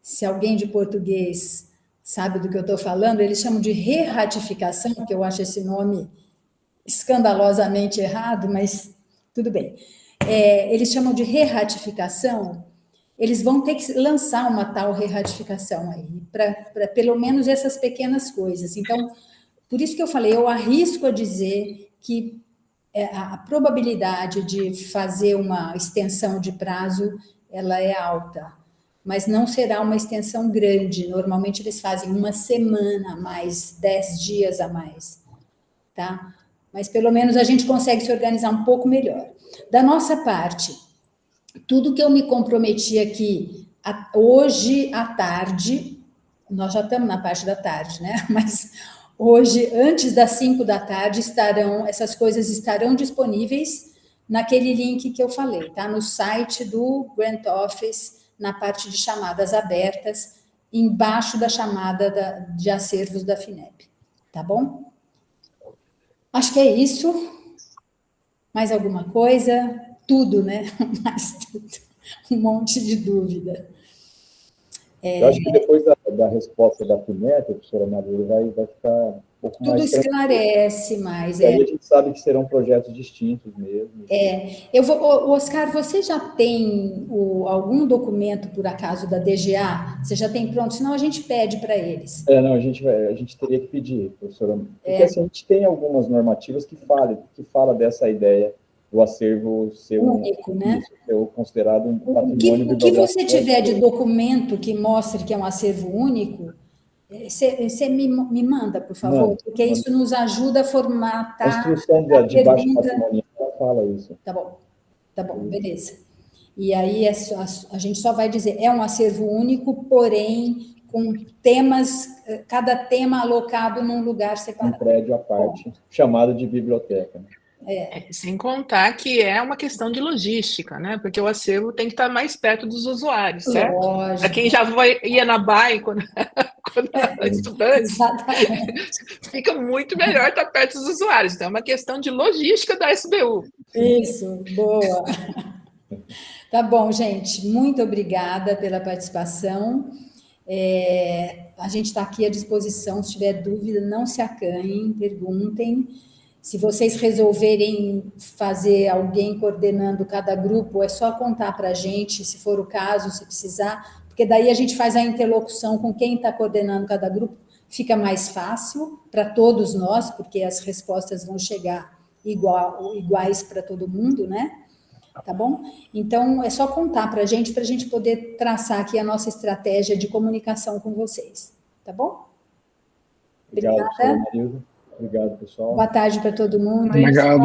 se alguém de português sabe do que eu estou falando, eles chamam de re-ratificação, que eu acho esse nome escandalosamente errado, mas tudo bem. Eles chamam de re-ratificação, eles vão ter que lançar uma tal re-ratificação aí, para pelo menos essas pequenas coisas. Então, por isso que eu falei, eu arrisco a dizer que a probabilidade de fazer uma extensão de prazo, ela é alta, mas não será uma extensão grande. Normalmente eles fazem uma semana a mais, 10 dias a mais, tá? Mas pelo menos a gente consegue se organizar um pouco melhor. Da nossa parte, tudo que eu me comprometi aqui, hoje à tarde, nós já estamos na parte da tarde, né? Mas hoje, antes das 5 da tarde, essas coisas estarão disponíveis naquele link que eu falei, tá? No site do Grant Office, na parte de chamadas abertas, embaixo da chamada de acervos da FINEP, tá bom? Acho que é isso. Mais alguma coisa? Tudo, né? Mais tudo. Um monte de dúvida. Eu acho que depois da resposta da FINEP, professora Maria, vai ficar um pouco mais... Tudo esclarece mais. Aí a gente sabe que serão projetos distintos mesmo. Oscar, você já tem algum documento, por acaso, da DGA? Você já tem pronto? Senão a gente pede para eles. Não, a gente teria que pedir, professora. Porque assim, a gente tem algumas normativas que falam dessa ideia do acervo ser único, né? Ser considerado um patrimônio O que você tiver de documento que mostre que é um acervo único, você me manda, por favor, porque isso nos ajuda a formatar a instrução de baixa patrimonial fala isso. Tá bom, beleza. E aí a gente só vai dizer, é um acervo único, porém com temas, cada tema alocado num lugar separado. Um prédio à parte, chamado de biblioteca, né? Sem contar que é uma questão de logística, né? Porque o acervo tem que estar mais perto dos usuários, certo? Para quem já ia na BAE quando era estudante, fica muito melhor estar perto dos usuários. Então, é uma questão de logística da SBU. Isso, boa. Tá bom, gente. Muito obrigada pela participação. A gente está aqui à disposição. Se tiver dúvida, não se acanhem, perguntem. Se vocês resolverem fazer alguém coordenando cada grupo, é só contar para a gente, se for o caso, se precisar, porque daí a gente faz a interlocução com quem está coordenando cada grupo, fica mais fácil para todos nós, porque as respostas vão chegar iguais para todo mundo, né? Tá bom? Então, é só contar para a gente poder traçar aqui a nossa estratégia de comunicação com vocês. Tá bom? Obrigada. Obrigado, pessoal. Boa tarde para todo mundo. Obrigado.